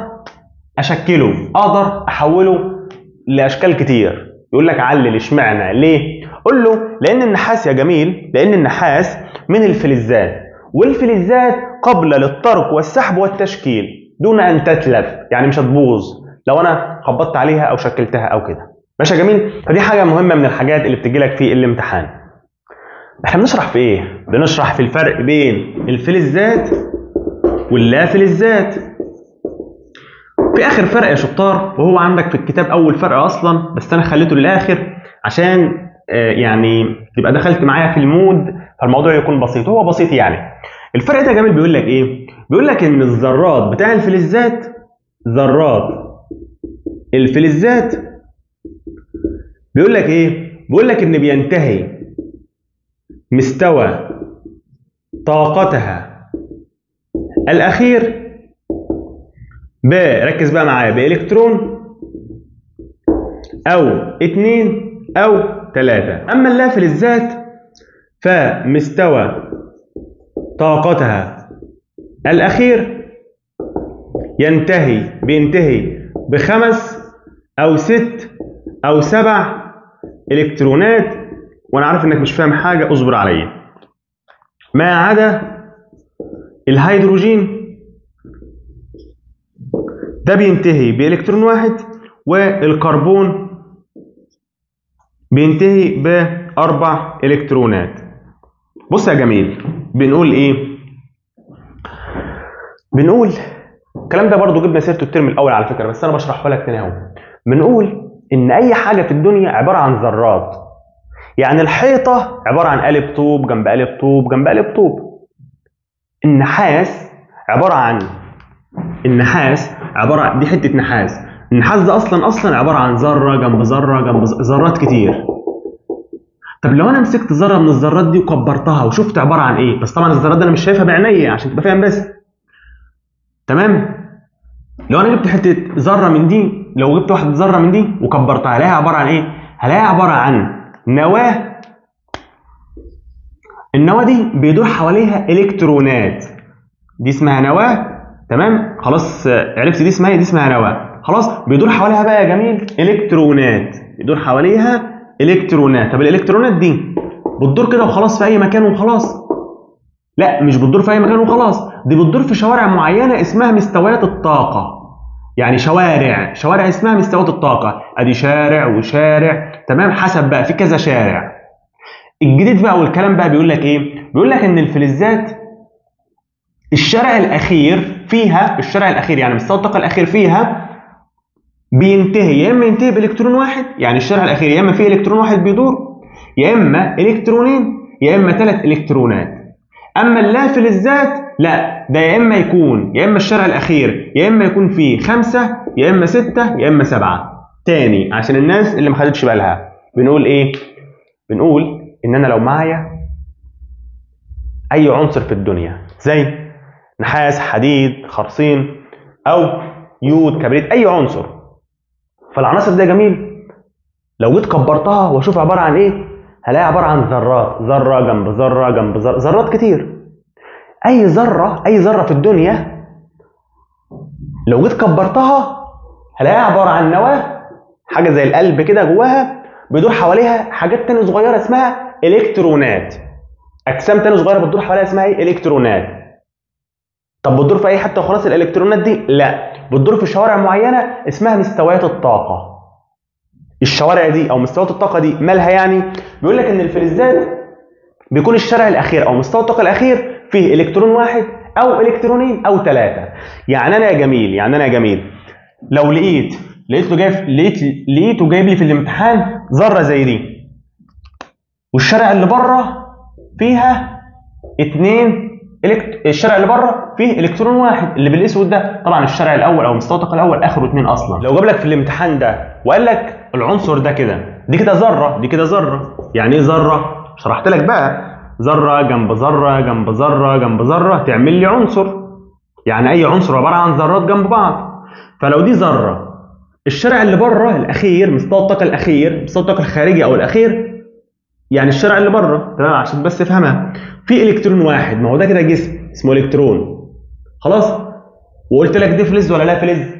اشكله اقدر احوله لاشكال كتير. يقول لك علل اشمعنى ليه؟ قول له لان النحاس يا جميل لان النحاس من الفلزات والفلزات قابله للطرق والسحب والتشكيل دون ان تتلف. يعني مش هتبوظ لو انا خبطت عليها او شكلتها او كده. ماشي يا جميل؟ فدي حاجه مهمه من الحاجات اللي بتجي لك في الامتحان. احنا بنشرح في ايه؟ بنشرح في الفرق بين الفلزات واللا فلزات. في اخر فرق يا شطار وهو عندك في الكتاب اول فرق اصلا بس انا خليته للاخر عشان يعني تبقى دخلت معايا في المود فالموضوع يكون بسيط. هو بسيط يعني. الفرق ده يا جميل بيقول لك ايه؟ بيقول لك ان الذرات بتاع الفلزات بيقول لك ايه؟ بيقول لك ان بينتهي مستوى طاقتها الأخير ركز بقى معايا بإلكترون أو 2 أو 3. أما اللافلزات فمستوى طاقتها الأخير بينتهي ب5 أو 6 أو 7 إلكترونات. وأنا عارف إنك مش فاهم حاجة، اصبر عليا. ما عدا الهيدروجين ده بينتهي بإلكترون واحد، والكربون بينتهي ب4 إلكترونات. بص يا جميل، بنقول إيه؟ بنقول الكلام ده برضو جبنا سيرته الترم الأول على فكرة، بس أنا بشرحه لك تاني أهو. بنقول إن أي حاجة في الدنيا عبارة عن ذرات. يعني الحيطة عبارة عن قالب طوب جنب قالب طوب جنب قالب طوب. النحاس عبارة عن دي حتة نحاس. النحاس ده أصلا عبارة عن ذرة جنب ذرة جنب ذرات كتير. طب لو أنا مسكت ذرة من الذرات دي وكبرتها وشفت عبارة عن إيه؟ بس طبعا الذرات دي أنا مش شايفها بعينيا عشان تبقى فاهم بس. تمام؟ لو أنا جبت حتة ذرة من دي، لو جبت واحدة ذرة من دي وكبرتها، هلاقيها عبارة عن إيه؟ هلاقيها عبارة عن نواة. النواة دي بيدور حواليها إلكترونات. دي اسمها نواة. تمام؟ خلاص عرفت دي اسمها ايه؟ دي اسمها نواة. خلاص بيدور حواليها بقى يا جميل الكترونات. بيدور حواليها الكترونات. طب الالكترونات دي بتدور كده وخلاص في اي مكان وخلاص؟ لا، مش بتدور في اي مكان وخلاص، دي بتدور في شوارع معينه اسمها مستويات الطاقه. يعني شوارع اسمها مستويات الطاقه. ادي شارع وشارع. تمام؟ حسب بقى في كذا شارع. الجديد بقى والكلام بقى بيقول لك ايه؟ بيقول لك ان الفلزات الشارع الاخير يعني مستوى الطاقه الاخير فيها بينتهي، يا اما ينتهي بالكترون واحد، يعني الشارع الاخير يا اما فيه الكترون واحد بيدور، يا اما الكترونين، يا اما 3 الكترونات. اما اللافلزات لا، ده يا اما الشارع الاخير يا اما يكون فيه 5 يا اما 6 يا اما 7. تاني عشان الناس اللي ما خدتش بالها، بنقول ايه؟ بنقول ان انا لو معايا اي عنصر في الدنيا زي نحاس، حديد، خرسين، او يود، كبريت، اي عنصر، فالعناصر دي جميل لو جيت كبرتها واشوف عباره عن ايه، هلاقي عباره عن ذرات، ذره جنب ذره جنب ذره، ذرات كتير. اي ذره في الدنيا لو جيت كبرتها هلاقيها عباره عن نواه، حاجه زي القلب كده جواها بيدور حواليها حاجات تانية صغيره اسمها الكترونات. اجسام تانية صغيره بتدور حواليها اسمها ايه؟ الكترونات. طب بتدور في اي حته وخلاص الالكترونات دي؟ لا، بتدور في شوارع معينه اسمها مستويات الطاقه. الشوارع دي او مستويات الطاقه دي مالها يعني؟ بيقول لك ان الفلزات بيكون الشارع الاخير او مستوى الطاقه الاخير فيه الكترون واحد او الكترونين او 3. يعني انا يا جميل لو لقيته جايب لي في الامتحان ذره زي دي، والشارع اللي بره فيها 2 الشارع اللي بره فيه الكترون واحد اللي بالاسود ده، طبعا الشارع الاول او مستوى الطاقه الاول اخره 2 اصلا. لو جاب لك في الامتحان ده وقال لك العنصر ده كده، دي كده ذره، دي كده ذره. يعني ايه ذره؟ شرحت لك بقى، ذره جنب ذره جنب ذره جنب ذره تعمل لي عنصر. يعني اي عنصر عباره عن ذرات جنب بعض. فلو دي ذره، الشارع اللي بره الاخير، مستوى الطاقه الاخير، مستوى الطاقه الخارجي او الاخير، يعني الشارع اللي بره، تمام؟ عشان بس تفهمها، في الكترون واحد، ما هو ده كده جسم اسمه الكترون. خلاص؟ وقلت لك دي فلز ولا لا فلز؟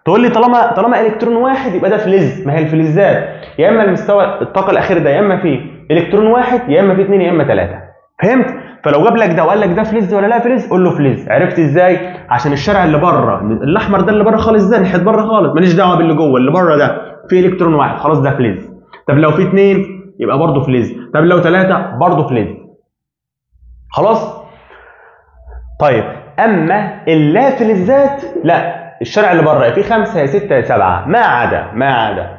تقول لي طالما الكترون واحد يبقى ده فلز. ما هي الفلزات يا اما المستوى الطاقه الاخير ده يا اما فيه الكترون واحد يا اما فيه 2 يا اما 3. فهمت؟ فلو جاب لك ده وقال لك ده فلز ولا لا فلز، قول له فلز. عرفت ازاي؟ عشان الشارع اللي بره الاحمر ده اللي بره خالص، ده ناحيه بره خالص، ماليش دعوه باللي جوه، اللي بره ده فيه الكترون واحد، خلاص ده فلز. طب لو فيه 2 يبقى برضه فلز. طب لو 3 برضه فلز. خلاص؟ طيب اما اللافلزات لا، الشارع اللي بره يا فيه 5 يا 6 يا 7، ما عدا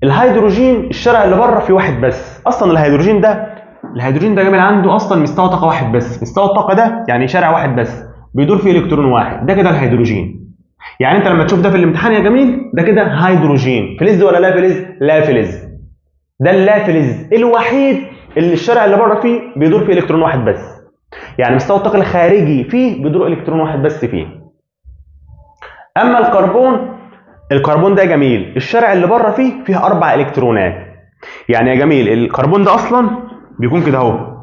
الهيدروجين. الشارع اللي بره فيه واحد بس. اصلا الهيدروجين ده جميل عنده اصلا مستوى طاقه واحد بس. مستوى الطاقه ده يعني شارع واحد بس بيدور فيه الكترون واحد، ده كده الهيدروجين. يعني انت لما تشوف ده في الامتحان يا جميل، ده كده هيدروجين. فلز ولا لا فلز؟ لا فلز. ده اللافلز الوحيد اللي الشارع اللي بره فيه بيدور فيه الكترون واحد بس. يعني مستوى الطاقه الخارجي فيه بيدور الكترون واحد بس فيه. اما الكربون ده جميل، الشارع اللي بره فيه 4 الكترونات. يعني يا جميل الكربون ده اصلا بيكون كده اهو،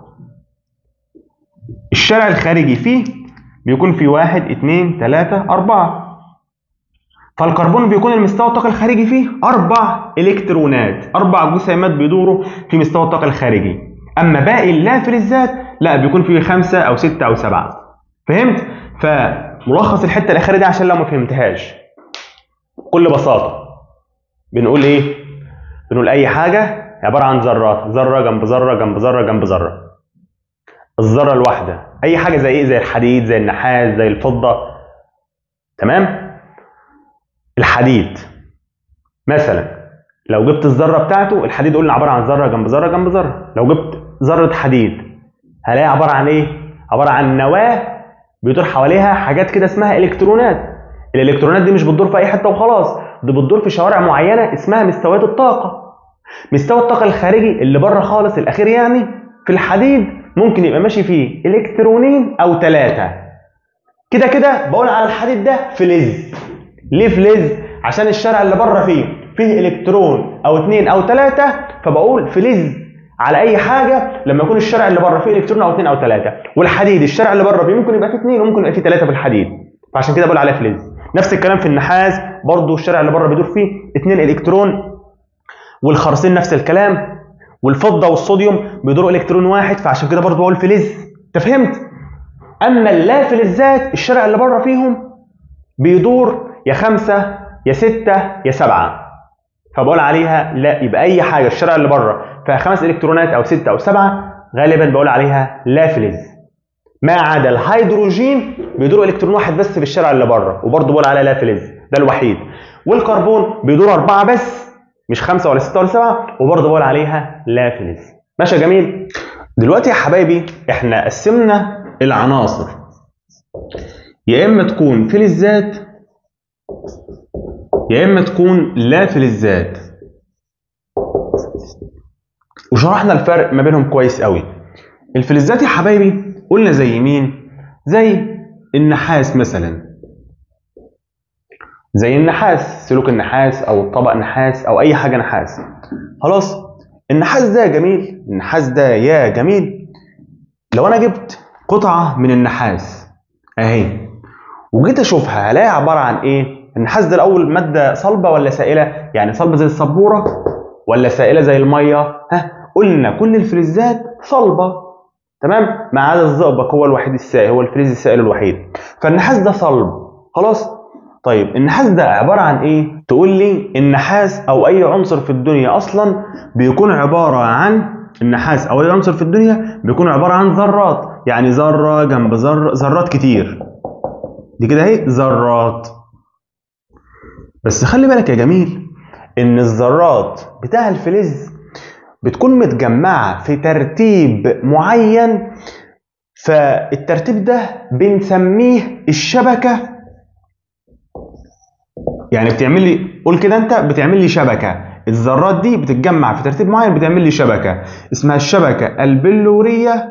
الشارع الخارجي فيه بيكون فيه 1 2 3 4. فالكربون بيكون المستوى الطاقه الخارجي فيه 4 الكترونات، 4 جسيمات بيدوروا في مستوى الطاقه الخارجي. اما باقي اللافلزات لا، بيكون فيه 5 او 6 او 7. فهمت؟ فملخص الحته الاخيره دي عشان لو ما فهمتهاش، بكل بساطه بنقول ايه؟ بنقول اي حاجه عباره عن ذرات، ذره جنب ذره جنب ذره جنب ذره. الذره الواحده اي حاجه زي ايه؟ زي الحديد، زي النحاس، زي الفضه. تمام؟ الحديد مثلا لو جبت الذره بتاعته، الحديد قلنا عباره عن ذره جنب ذره جنب ذره. لو جبت ذره حديد هلاقي عباره عن ايه؟ عباره عن نواه بيدور حواليها حاجات كده اسمها الكترونات. الالكترونات دي مش بتدور في اي حته وخلاص، دي بتدور في شوارع معينه اسمها مستويات الطاقه. مستوى الطاقه الخارجي اللي بره خالص الاخير يعني في الحديد ممكن يبقى ماشي فيه الكترونين او 3. كده كده بقول على الحديد ده فلز. ليه فلز؟ عشان الشارع اللي بره فيه الكترون او 2 او 3، فبقول فلز على اي حاجه لما يكون الشارع اللي بره فيه الكترون او 2 او 3. والحديد الشارع اللي بره فيه ممكن يبقى فيه 2 وممكن يبقى فيه 3 في الحديد، فعشان كده بقول عليه فلز. نفس الكلام في النحاس برضو، الشارع اللي بره بيدور فيه 2 الكترون، والخرسين نفس الكلام، والفضه والصوديوم بيدوروا الكترون واحد، فعشان كده برضو بقول فلز. انت فهمت؟ اما اللافلزات الشارع اللي بره فيهم بيدور يا 5 يا 6 يا 7، فبقول عليها لا. يبقى اي حاجه الشارع اللي بره فيها 5 الكترونات او 6 او 7 غالبا بقول عليها لافلز. ما عدا الهيدروجين بيدور الكترون واحد بس في الشارع اللي بره، وبرضه بقول عليها لافلز، ده الوحيد. والكربون بيدور 4 بس، مش 5 ولا 6 ولا 7، وبرضه بقول عليها لافلز. ماشي يا جميل؟ دلوقتي يا حبايبي احنا قسمنا العناصر، يا اما تكون فلزات يا اما تكون لا فلزات، وشرحنا الفرق ما بينهم كويس قوي. الفلزات يا حبايبي قلنا زي مين؟ زي النحاس مثلا، زي النحاس، سلوك النحاس او طبق نحاس او اي حاجه نحاس. خلاص؟ النحاس ده جميل، النحاس ده يا جميل لو انا جبت قطعه من النحاس اهي وجيت اشوفها هلاقي عباره عن ايه؟ النحاس ده الاول ماده صلبه ولا سائله؟ يعني صلبه زي السبوره ولا سائله زي الميه؟ قلنا كل الفلزات صلبه، تمام؟ ما عدا الزئبق هو الوحيد السائل، هو الفلز السائل الوحيد. فالنحاس ده صلب. خلاص؟ طيب النحاس ده عباره عن ايه؟ تقول لي النحاس او اي عنصر في الدنيا اصلا بيكون عباره عن، النحاس او اي عنصر في الدنيا بيكون عباره عن ذرات، يعني ذره جنب ذره، ذرات كتير. دي كده اهي ذرات. بس خلي بالك يا جميل ان الذرات بتاع الفلز بتكون متجمعه في ترتيب معين، فالترتيب ده بنسميه الشبكه. يعني بتعمل لي، قول كده انت، بتعمل لي شبكه. الذرات دي بتتجمع في ترتيب معين بتعمل لي شبكه اسمها الشبكه البلوريه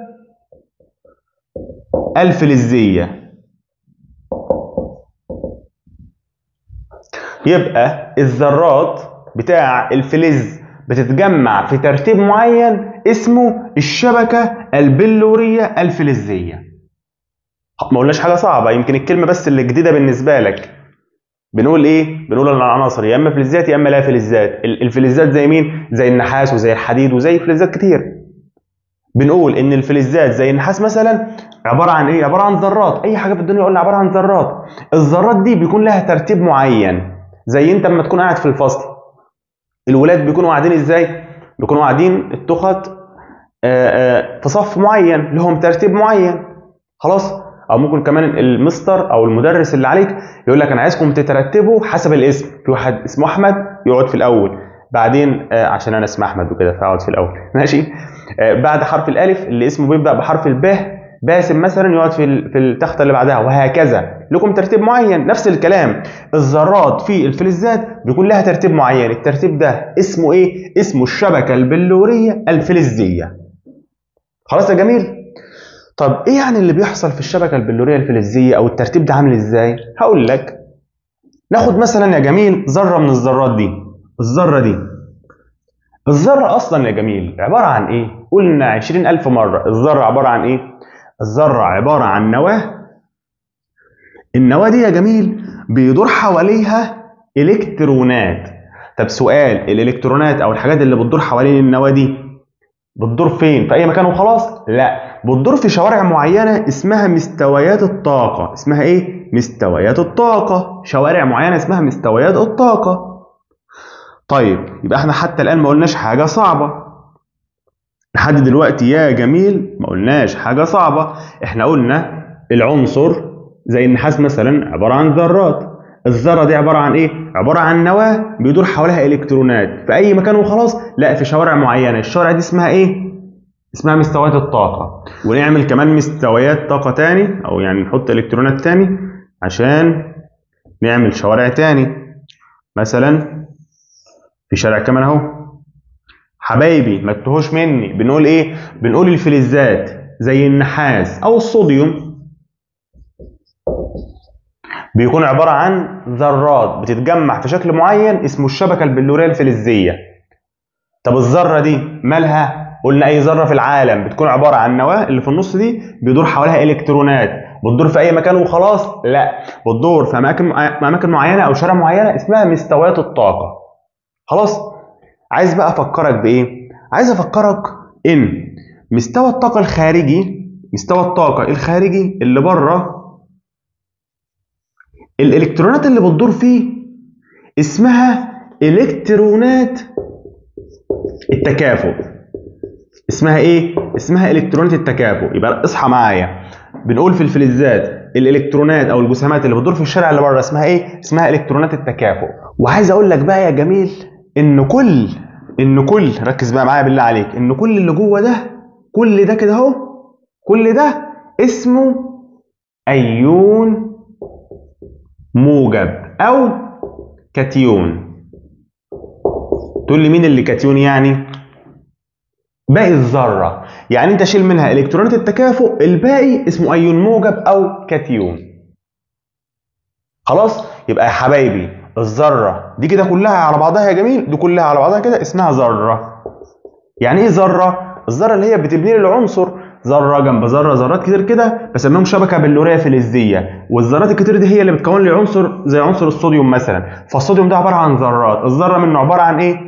الفلزيه. يبقى الذرات بتاع الفلز بتتجمع في ترتيب معين اسمه الشبكة البلورية الفلزية. ما قلناش حاجة صعبة، يمكن الكلمة بس اللي جديدة بالنسبة لك. بنقول ايه؟ بنقول ان العناصر يا اما فلزات يا اما لا فلزات. الفلزات زي مين؟ زي النحاس وزي الحديد وزي فلزات كتير. بنقول ان الفلزات زي النحاس مثلا عباره عن ايه؟ عباره عن ذرات. اي حاجه في الدنيا قلنا عباره عن ذرات. الذرات دي بيكون لها ترتيب معين، زي انت لما تكون قاعد في الفصل الولاد بيكونوا قاعدين ازاي؟ بيكونوا قاعدين التخت في صف معين، لهم ترتيب معين. خلاص؟ او ممكن كمان المستر او المدرس اللي عليك يقول لك انا عايزكم تترتبوا حسب الاسم. في واحد اسمه احمد يقعد في الاول، بعدين عشان انا اسمي احمد وكده فاقعد في الاول، ماشي؟ بعد حرف الالف اللي اسمه بيبدا بحرف الب، باسم مثلا يقعد في التخته اللي بعدها، وهكذا. لكم ترتيب معين. نفس الكلام الذرات في الفلزات بيكون لها ترتيب معين. الترتيب ده اسمه ايه؟ اسمه الشبكه البلوريه الفلزيه. خلاص يا جميل؟ طب ايه يعني اللي بيحصل في الشبكه البلوريه الفلزيه او الترتيب ده عامل ازاي؟ هقول لك. ناخد مثلا يا جميل ذره من الذرات دي. الذره دي، الذره اصلا يا جميل عباره عن ايه؟ قلنا 20,000 مره، الذره عباره عن ايه؟ الذره عباره عن نواه. النواه دي يا جميل بيدور حواليها الكترونات. طب سؤال، الالكترونات او الحاجات اللي بتدور حوالين النواه دي بتدور فين؟ في اي مكان وخلاص؟ لا، بتدور في شوارع معينه اسمها مستويات الطاقه. اسمها ايه؟ مستويات الطاقه. شوارع معينه اسمها مستويات الطاقه. طيب يبقى احنا حتى الان ما قلناش حاجه صعبه لحد دلوقتي يا جميل، ما قلناش حاجه صعبه. احنا قلنا العنصر زي النحاس مثلا عباره عن ذرات. الذره دي عباره عن ايه؟ عباره عن نواه بيدور حواليها الكترونات في اي مكان وخلاص؟ لا، في شوارع معينه. الشوارع دي اسمها ايه؟ اسمها مستويات الطاقه. ونعمل كمان مستويات طاقه تاني، او يعني نحط الكترونات تاني عشان نعمل شوارع تاني. مثلا في شارع كمان اهو. حبايبي ما تتوهوش مني، بنقول ايه؟ بنقول الفلزات زي النحاس او الصوديوم بيكون عباره عن ذرات بتتجمع في شكل معين اسمه الشبكه البلوريه الفلزيه. طب الذره دي مالها؟ قلنا اي ذره في العالم بتكون عباره عن نواه اللي في النص دي بيدور حواليها الكترونات. بتدور في اي مكان وخلاص؟ لا، بتدور في اماكن معينه او شوارع معينه اسمها مستويات الطاقه. خلاص؟ عايز بقى افكرك بايه؟ عايز افكرك ان مستوى الطاقه الخارجي، مستوى الطاقه الخارجي اللي بره، الالكترونات اللي بتدور فيه اسمها الكترونات التكافؤ. اسمها ايه؟ اسمها الكترونات التكافؤ. يبقى اصحى معايا، بنقول في الفلزات الالكترونات او الجسيمات اللي بتدور في الشارع اللي بره اسمها ايه؟ اسمها الكترونات التكافؤ. وعايز اقول لك بقى يا جميل ان كل ركز بقى معايا بالله عليك، ان كل اللي جوه ده، كل ده كده اهو، كل ده اسمه ايون موجب او كاتيون. تقول لي مين اللي كاتيون؟ يعني باقي الذره. يعني انت شيل منها الكترونات التكافؤ، الباقي اسمه ايون موجب او كاتيون. خلاص؟ يبقى يا حبايبي الذره دي كده كلها على بعضها يا جميل، دي كلها على بعضها كده اسمها ذره. يعني ايه ذره؟ الذره اللي هي بتبني لي العنصر ذره جنب ذره، ذرات كتير كده بسميهم شبكه بلوريه فلزيه. والذرات الكتير دي هي اللي بتكون لي عنصر زي عنصر الصوديوم مثلا. فالصوديوم ده عباره عن ذرات. الذره منه عباره عن ايه؟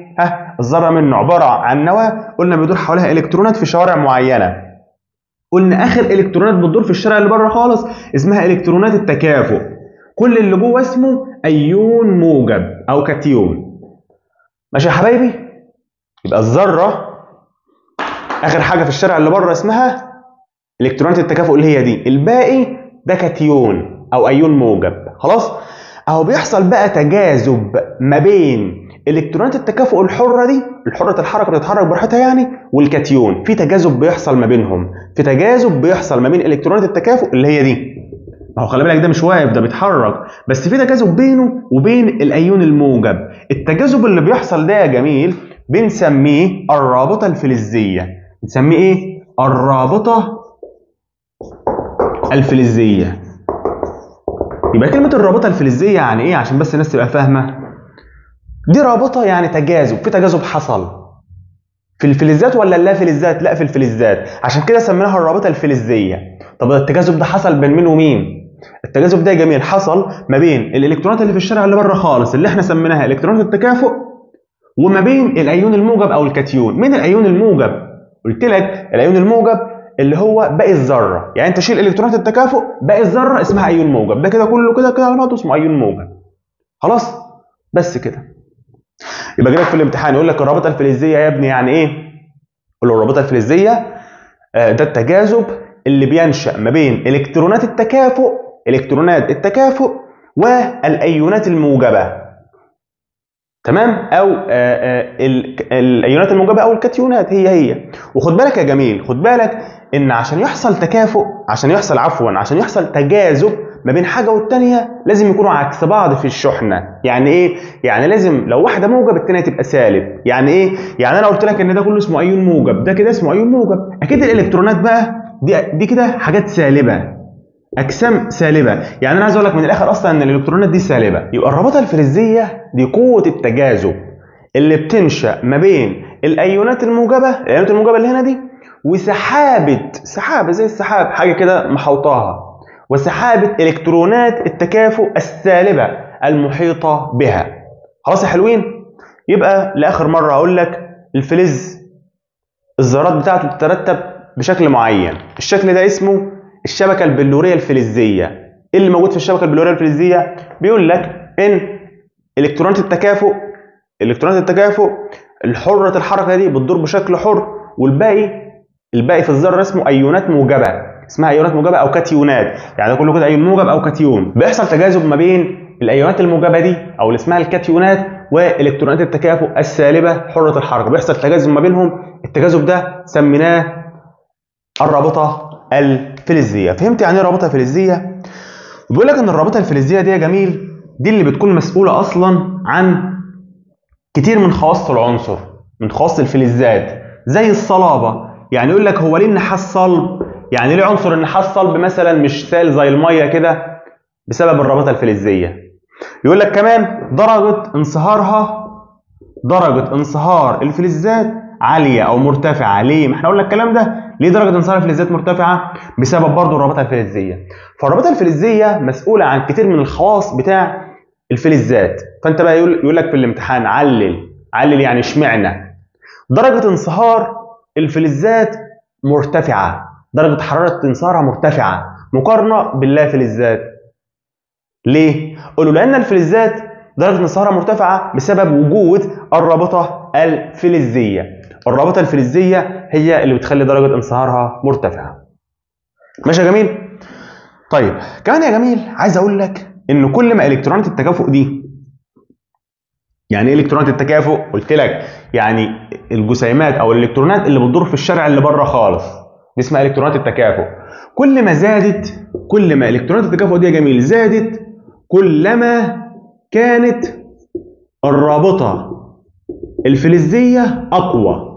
الذره منه عباره عن نواه قلنا بيدور حواليها الكترونات في شوارع معينه. قلنا اخر الكترونات بتدور في الشارع اللي بره خالص اسمها الكترونات التكافؤ. كل اللي جوه اسمه ايون موجب او كاتيون. ماشي يا حبايبي؟ يبقى الذره اخر حاجه في الشارع اللي بره اسمها الكترونات التكافؤ اللي هي دي، الباقي ده كاتيون او ايون موجب. خلاص؟ اهو بيحصل بقى تجاذب ما بين الكترونات التكافؤ الحره دي، الحره الحركه بتتحرك براحتها يعني، والكاتيون. في تجاذب بيحصل ما بينهم، في تجاذب بيحصل ما بين الكترونات التكافؤ اللي هي دي. ما هو خلي بالك ده مش واقف، ده بيتحرك، بس في تجاذب بينه وبين الايون الموجب. التجاذب اللي بيحصل ده يا جميل بنسميه الرابطه الفلزيه. بنسميه ايه؟ الرابطه الفلزيه. يبقى كلمه الرابطه الفلزيه يعني ايه؟ عشان بس الناس تبقى فاهمه. دي رابطه يعني تجاذب، في تجاذب حصل في الفلزات ولا لا فلزات؟ لا في الفلزات، عشان كده سميناها الرابطه الفلزيه. طب التجاذب ده حصل بين مين ومين؟ التجاذب ده يا جميل حصل ما بين الالكترونات اللي في الشارع اللي بره خالص اللي احنا سميناها الكترونات التكافؤ، وما بين الايون الموجب او الكاتيون. مين الايون الموجب؟ قلت لك الايون الموجب اللي هو باقي الذره. يعني انت شيل الكترونات التكافؤ، باقي الذره اسمها ايون موجب. ده كده كله كده على بعضه اسمه ايون موجب. خلاص؟ بس كده. يبقى جالك في الامتحان يقول لك الرابطه الفلزيه يا ابني يعني ايه؟ قول له الرابطه الفلزيه ده التجاذب اللي بينشأ ما بين الكترونات التكافؤ والايونات الموجبه. تمام؟ او الايونات الموجبه او الكاتيونات هي. وخد بالك يا جميل، خد بالك ان عشان يحصل تكافؤ، عشان يحصل تجاذب ما بين حاجه والثانيه لازم يكونوا عكس بعض في الشحنه. يعني ايه؟ يعني لازم لو واحده موجب الثانيه تبقى سالب. يعني ايه؟ يعني انا قلت لك ان ده كله اسمه ايون موجب، ده كده اسمه ايون موجب. اكيد الالكترونات بقى دي كده حاجات سالبه، اجسام سالبه. يعني انا عايز اقول لك من الاخر اصلا ان الالكترونات دي سالبه. يبقى الرابطه الفلزيه دي قوه التجاذب اللي بتنشا ما بين الايونات الموجبه اللي هنا دي سحابه زي السحاب، حاجه كده محوطاها، وسحابه الكترونات التكافؤ السالبه المحيطه بها. خلاص يا حلوين؟ يبقى لاخر مره هقول لك الفلز الذرات بتاعته بتترتب بشكل معين، الشكل ده اسمه الشبكه البلوريه الفلزيه. ايه اللي موجود في الشبكه البلوريه الفلزيه؟ بيقول لك ان الكترونات التكافؤ الحره الحركه دي بتدور بشكل حر، والباقي في الذره اسمه ايونات موجبه، اسمها ايونات موجبه او كاتيونات. يعني ده كله كده ايون موجب او كاتيون. بيحصل تجاذب ما بين الايونات الموجبه دي او اللي اسمها الكاتيونات والكترونات التكافؤ السالبه حره الحركه، بيحصل تجاذب ما بينهم. التجاذب ده سميناه الرابطه الفلزيه. فهمت يعني ايه رابطه فلزيه؟ بيقول لك ان الرابطه الفلزيه دي يا جميل دي اللي بتكون مسؤوله اصلا عن كتير من خواص العنصر، من خواص الفلزات، زي الصلابه. يعني يقول لك هو ليه النحاس صلب؟ يعني ليه عنصر النحاس صلب مثلا مش سائل زي الميه كده؟ بسبب الرابطه الفلزيه. يقول لك كمان درجه انصهار الفلزات عاليه او مرتفعه. ليه؟ ما احنا قلنا الكلام ده. ليه درجه انصهار الفلزات مرتفعه؟ بسبب برضه الرابطه الفلزيه. فالرابطه الفلزيه مسؤوله عن كتير من الخواص بتاع الفلزات. فانت بقى يقول لك في الامتحان علل يعني اشمعنى درجه انصهار الفلزات مرتفعه، درجه حراره انصهارها مرتفعه مقارنه باللافلزات. ليه؟ قولوا لان الفلزات درجه انصهارها مرتفعه بسبب وجود الرابطه الفلزيه. الرابطه الفلزيه هي اللي بتخلي درجه انصهارها مرتفعه. ماشي يا جميل؟ طيب كمان يا جميل عايز اقول لك ان كل ما الكترونات التكافؤ دي، يعني ايه الكترونات التكافؤ؟ قلت لك يعني الجسيمات او الالكترونات اللي بتدور في الشارع اللي بره خالص، دي اسمها الكترونات التكافؤ. كل ما الكترونات التكافؤ دي يا جميل زادت، كلما كانت الرابطه الفلزيه اقوى.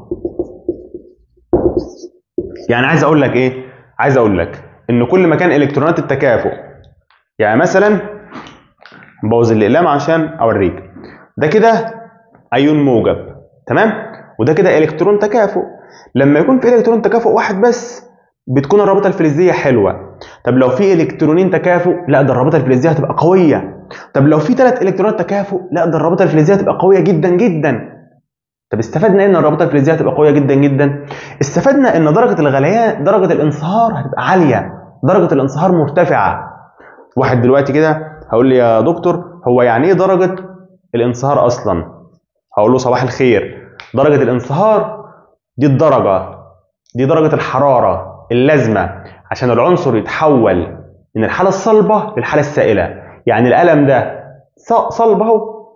يعني عايز اقول لك ايه؟ عايز اقول لك ان كل ما كان الكترونات التكافؤ، يعني مثلا بوظ الاقلام عشان اوريك، ده كده ايون موجب، تمام؟ وده كده الكترون تكافؤ. لما يكون في الكترون تكافؤ واحد بس بتكون الرابطه الفلزيه حلوه. طب لو في الكترونين تكافؤ، لا ده الرابطه الفلزيه هتبقى قويه. طب لو في 3 الكترونات تكافؤ، لا ده الرابطه الفلزيه هتبقى قويه جدا جدا. طب استفدنا ان الرابطه الفلزيه هتبقى قويه جدا جدا؟ استفدنا ان درجه الغليان، درجه الانصهار هتبقى عاليه، درجه الانصهار مرتفعه. واحد دلوقتي كده هقول لي يا دكتور هو يعني ايه درجه الانصهار اصلا؟ هقول له صباح الخير، درجه الانصهار دي درجه الحراره اللازمه عشان العنصر يتحول من الحاله الصلبه للحاله السائله. يعني القلم ده صلب اهو،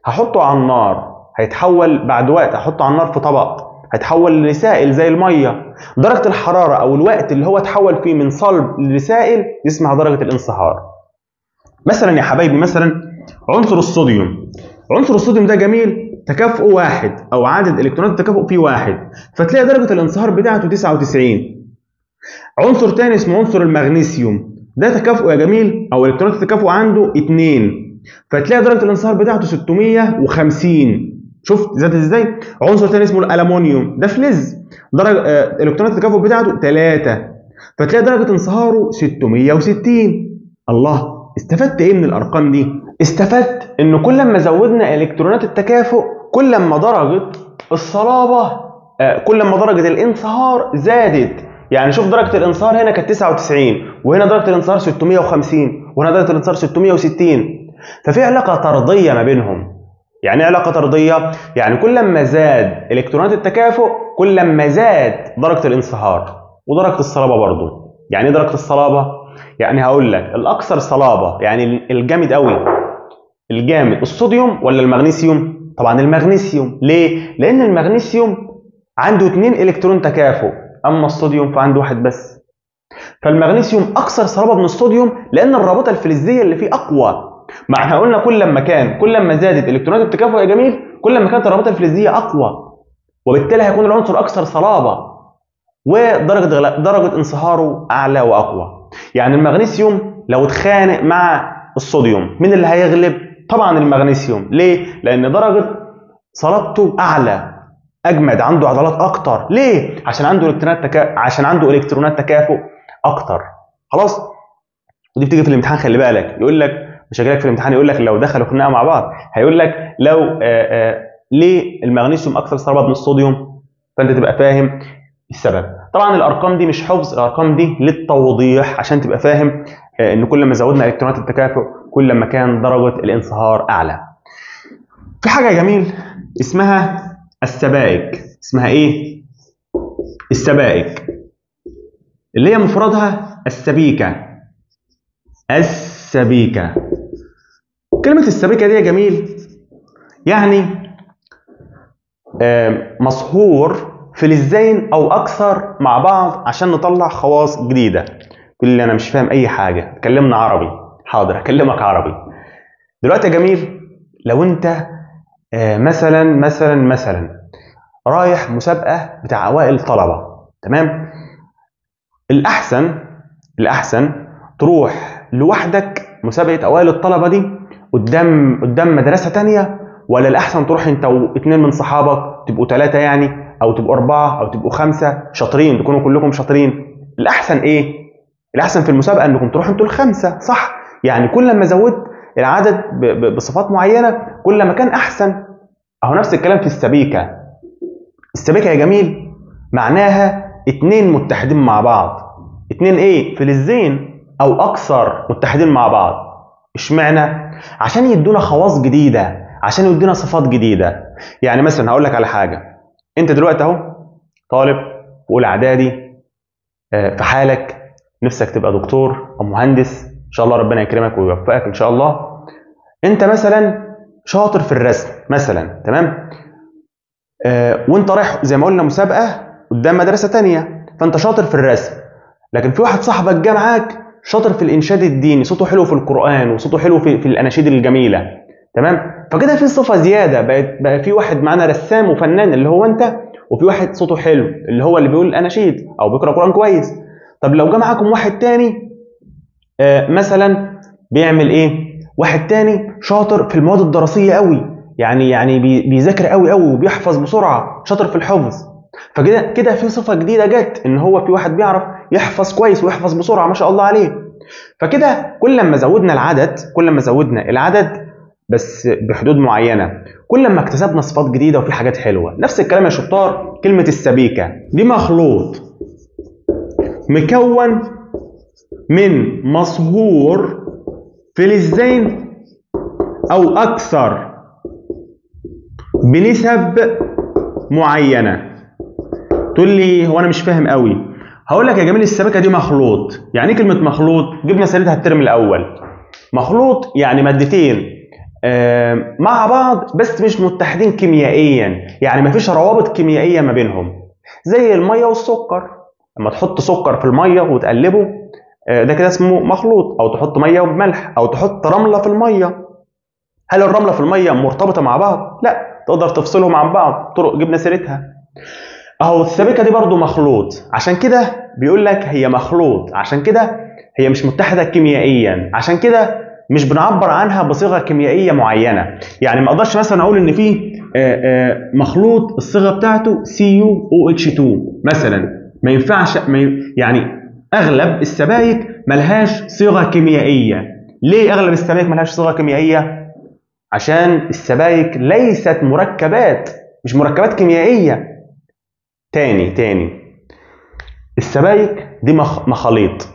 هحطه على النار هيتحول بعد وقت، هحطه على النار في طبق هيتحول لسائل زي الميه. درجه الحراره او الوقت اللي هو اتحول فيه من صلب لسائل دي اسمها درجه الانصهار. مثلا يا حبايبي مثلا عنصر الصوديوم ده جميل تكافؤه واحد او عدد الكترونات التكافؤ فيه واحد، فتلاقي درجه الانصهار بتاعته 99. عنصر تاني اسمه عنصر المغنيسيوم، ده تكافؤه يا جميل او الكترونات التكافؤ عنده 2، فتلاقي درجه الانصهار بتاعته 650. شفت زادت ازاي؟ عنصر تاني اسمه الالومنيوم، ده فلز، درجه الكترونات التكافؤ بتاعته 3، فتلاقي درجه انصهاره 660. الله، استفدت ايه من الارقام دي؟ استفدت ان كل ما زودنا الكترونات التكافؤ كل ما درجه الصلابه كل ما درجه الانصهار زادت. يعني شوف درجه الانصهار هنا كانت 99 وهنا درجه الانصهار 650 وهنا درجه الانصهار 660، ففي علاقه طرديه ما بينهم. يعني ايه علاقه طرديه؟ يعني كل ما زاد الكترونات التكافؤ كل ما زاد درجه الانصهار ودرجه الصلابه برضه. يعني ايه درجه الصلابه؟ يعني هقول لك الاكثر صلابه يعني الجامد قوي، الجامد الصوديوم ولا المغنيسيوم؟ طبعا المغنيسيوم. ليه؟ لان المغنيسيوم عنده 2 الكترون تكافؤ، اما الصوديوم فعنده واحد بس. فالمغنيسيوم اكثر صلابه من الصوديوم لان الرابطه الفلزيه اللي فيه اقوى. ما احنا قلنا كل ما زادت الكترونات التكافؤ يا جميل كل ما كانت الرابطه الفلزيه اقوى، وبالتالي هيكون العنصر اكثر صلابه. درجة انصهاره أعلى وأقوى. يعني المغنيسيوم لو اتخانق مع الصوديوم مين اللي هيغلب؟ طبعا المغنيسيوم. ليه؟ لأن درجة صلابته أعلى، أجمد، عنده عضلات أكتر. ليه؟ عشان عنده إلكترونات تكافؤ أكتر. خلاص؟ ودي بتيجي في الامتحان، خلي بالك، يقول لك مش هيجي لك في الامتحان يقول لك لو دخلوا خناقة مع بعض، هيقول لك لو ليه المغنيسيوم أكثر صلابة من الصوديوم؟ فأنت تبقى فاهم السبب. طبعا الارقام دي مش حفظ، الارقام دي للتوضيح عشان تبقى فاهم ان كل ما زودنا الكترونات التكافؤ كل ما كان درجه الانصهار اعلى. في حاجه جميل اسمها السبائك. اسمها ايه؟ السبائك، اللي هي مفردها السبيكه. السبيكه. كلمه السبيكه دي يا جميل يعني مصهور فلزين او اكثر مع بعض عشان نطلع خواص جديده. تقول لي انا مش فاهم اي حاجه، كلمنا عربي. حاضر هكلمك عربي. دلوقتي يا جميل لو انت مثلا رايح مسابقه بتاع اوائل طلبه، تمام؟ الاحسن تروح لوحدك مسابقه اوائل الطلبه دي قدام مدرسه تانية، ولا الاحسن تروح انت واثنين من صحابك، تبقوا 3 يعني، او تبقوا 4 او تبقوا 5 شاطرين، تكونوا كلكم شاطرين؟ الاحسن ايه؟ الاحسن في المسابقه انكم تروحوا انتوا ال5، صح؟ يعني كل ما زودت العدد بصفات معينه كل ما كان احسن. اهو نفس الكلام في السبيكه. السبيكه يا جميل معناها 2 متحدين مع بعض. 2 ايه؟ فلزين او اكثر متحدين مع بعض. اشمعنى؟ عشان يدونا خواص جديده، عشان يدونا صفات جديده. يعني مثلا هقول لك على حاجه. انت دلوقتي اهو طالب في اولى اعدادي، في حالك نفسك تبقى دكتور او مهندس، ان شاء الله ربنا يكرمك ويوفقك ان شاء الله. انت مثلا شاطر في الرسم مثلا، تمام؟ وانت رايح زي ما قلنا مسابقه قدام مدرسه تانية، فانت شاطر في الرسم، لكن في واحد صاحبك جه معاك شاطر في الانشاد الديني، صوته حلو في القران وصوته حلو في الاناشيد الجميله، تمام؟ فكده في صفه زياده، بقى في واحد معانا رسام وفنان اللي هو انت، وفي واحد صوته حلو اللي هو اللي بيقول الاناشيد او بيقرا قران كويس. طب لو جه معاكم واحد تاني مثلا بيعمل ايه؟ واحد تاني شاطر في المواد الدراسيه قوي، يعني بيذاكر قوي وبيحفظ بسرعه، شاطر في الحفظ. فكده في صفه جديده جت، ان هو في واحد بيعرف يحفظ كويس ويحفظ بسرعه ما شاء الله عليه. فكده كل ما زودنا العدد بس بحدود معينه، كل ما اكتسبنا صفات جديده وفي حاجات حلوه. نفس الكلام يا شطار كلمه السبيكه دي مخلوط مكون من مصهور فلزين او اكثر بنسب معينه. تقول لي هو انا مش فاهم قوي. هقول لك يا جميل السبيكه دي مخلوط. يعني ايه كلمه مخلوط؟ جبنا سيرتها الترم الاول. مخلوط يعني مادتين مع بعض بس مش متحدين كيميائيا، يعني مفيش روابط كيميائيه ما بينهم، زي الميه والسكر. لما تحط سكر في الميه وتقلبه ده كده اسمه مخلوط. او تحط ميه وملح، او تحط رمله في الميه. هل الرمله في الميه مرتبطه مع بعض؟ لا، تقدر تفصلهم عن بعض. طرق جبنا سيرتها. اهو السبيكه دي برضو مخلوط، عشان كده بيقول لك هي مخلوط، عشان كده هي مش متحده كيميائيا، عشان كده مش بنعبر عنها بصيغه كيميائيه معينه. يعني ما اقدرش مثلا اقول ان في مخلوط الصيغه بتاعته CuOH2 مثلا. ما ينفعش. يعني اغلب السبائك ملهاش صيغه كيميائيه. ليه اغلب السبائك ملهاش صيغه كيميائيه؟ عشان السبائك ليست مركبات، مش مركبات كيميائيه. تاني السبائك دي مخاليط،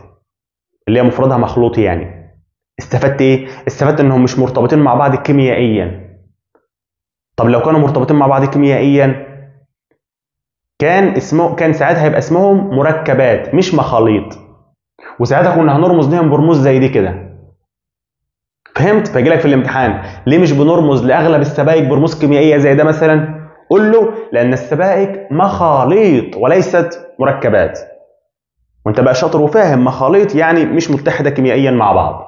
اللي هي مفردها مخلوط. يعني استفدت ايه؟ استفدت انهم مش مرتبطين مع بعض كيميائيا. طب لو كانوا مرتبطين مع بعض كيميائيا كان ساعتها هيبقى اسمهم مركبات مش مخاليط، وساعتها كنا هنرمز ليهم برموز زي دي كده. فهمت؟ فيجي لك في الامتحان ليه مش بنرمز لاغلب السبائك برموز كيميائيه زي ده مثلا؟ قول له لان السبائك مخاليط وليست مركبات. وانت بقى شاطر وفاهم مخاليط يعني مش متحده كيميائيا مع بعض.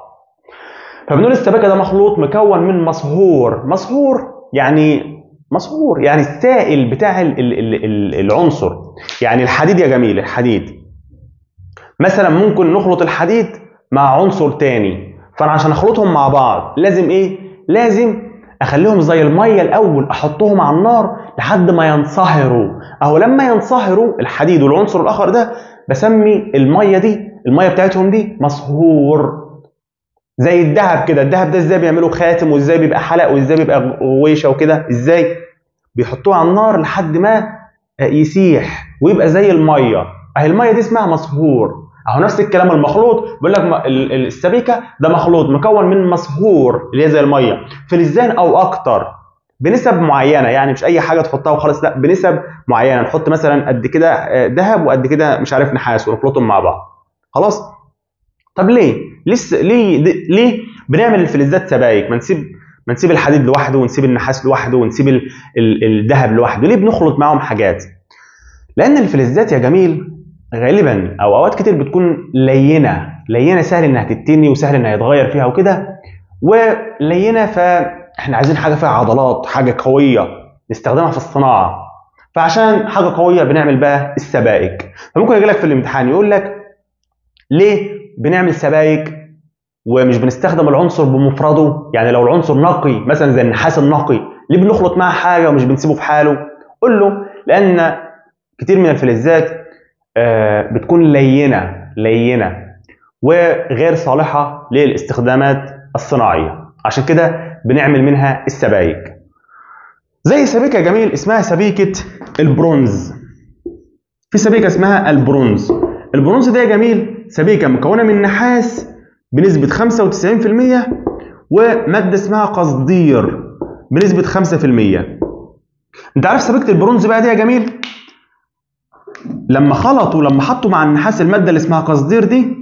فبنقول السبيكه ده مخلوط مكون من مصهور يعني السائل بتاع العنصر. يعني الحديد يا جميل، الحديد مثلا ممكن نخلط الحديد مع عنصر تاني، فانا عشان اخلطهم مع بعض لازم ايه؟ لازم اخليهم زي الميه الاول، احطهم على النار لحد ما ينصهروا. اهو لما ينصهروا الحديد والعنصر الاخر ده بسمي الميه دي، الميه بتاعتهم دي مصهور. زي الذهب كده، الذهب ده ازاي بيعملوا خاتم، وازاي بيبقى حلق، وازاي بيبقى غويشه وكده، ازاي بيحطوه على النار لحد ما يسيح ويبقى زي الميه. اهي الميه دي اسمها مصهور. اهو نفس الكلام المخلوط، بيقول لك السبيكه ده مخلوط مكون من مصهور اللي هي زي الميه، فلزان او اكتر بنسب معينه، يعني مش اي حاجه تحطها وخلاص، لا بنسب معينه. نحط مثلا قد كده ذهب وقد كده مش عارف نحاس ونخلطهم مع بعض. خلاص. طب ليه؟ ليه بنعمل الفلزات سبايك؟ ما نسيب الحديد لوحده، ونسيب النحاس لوحده، ونسيب الذهب لوحده. ليه بنخلط معاهم حاجات؟ لان الفلزات يا جميل غالبا او اوقات كتير بتكون لينه سهل انها تتني وسهل انها يتغير فيها وكده، ولينه، فاحنا عايزين حاجه فيها عضلات، حاجه قويه نستخدمها في الصناعه. فعشان حاجه قويه بنعمل بقى السبائك. فممكن يجي لك في الامتحان يقول لك ليه بنعمل سبائك ومش بنستخدم العنصر بمفرده؟ يعني لو العنصر نقي مثلا زي النحاس النقي، ليه بنخلط معاه حاجه ومش بنسيبه في حاله؟ قول له لان كتير من الفلزات بتكون لينه وغير صالحه للاستخدامات الصناعيه، عشان كده بنعمل منها السبائك. زي سبيكه جميل اسمها سبيكه البرونز. في سبيكه اسمها البرونز. البرونز ده يا جميل سبيكه مكونه من نحاس بنسبه 95% وماده اسمها قصدير بنسبه 5%. انت عارف سبيكه البرونز بقى دي يا جميل لما حطوا مع النحاس الماده اللي اسمها قصدير دي،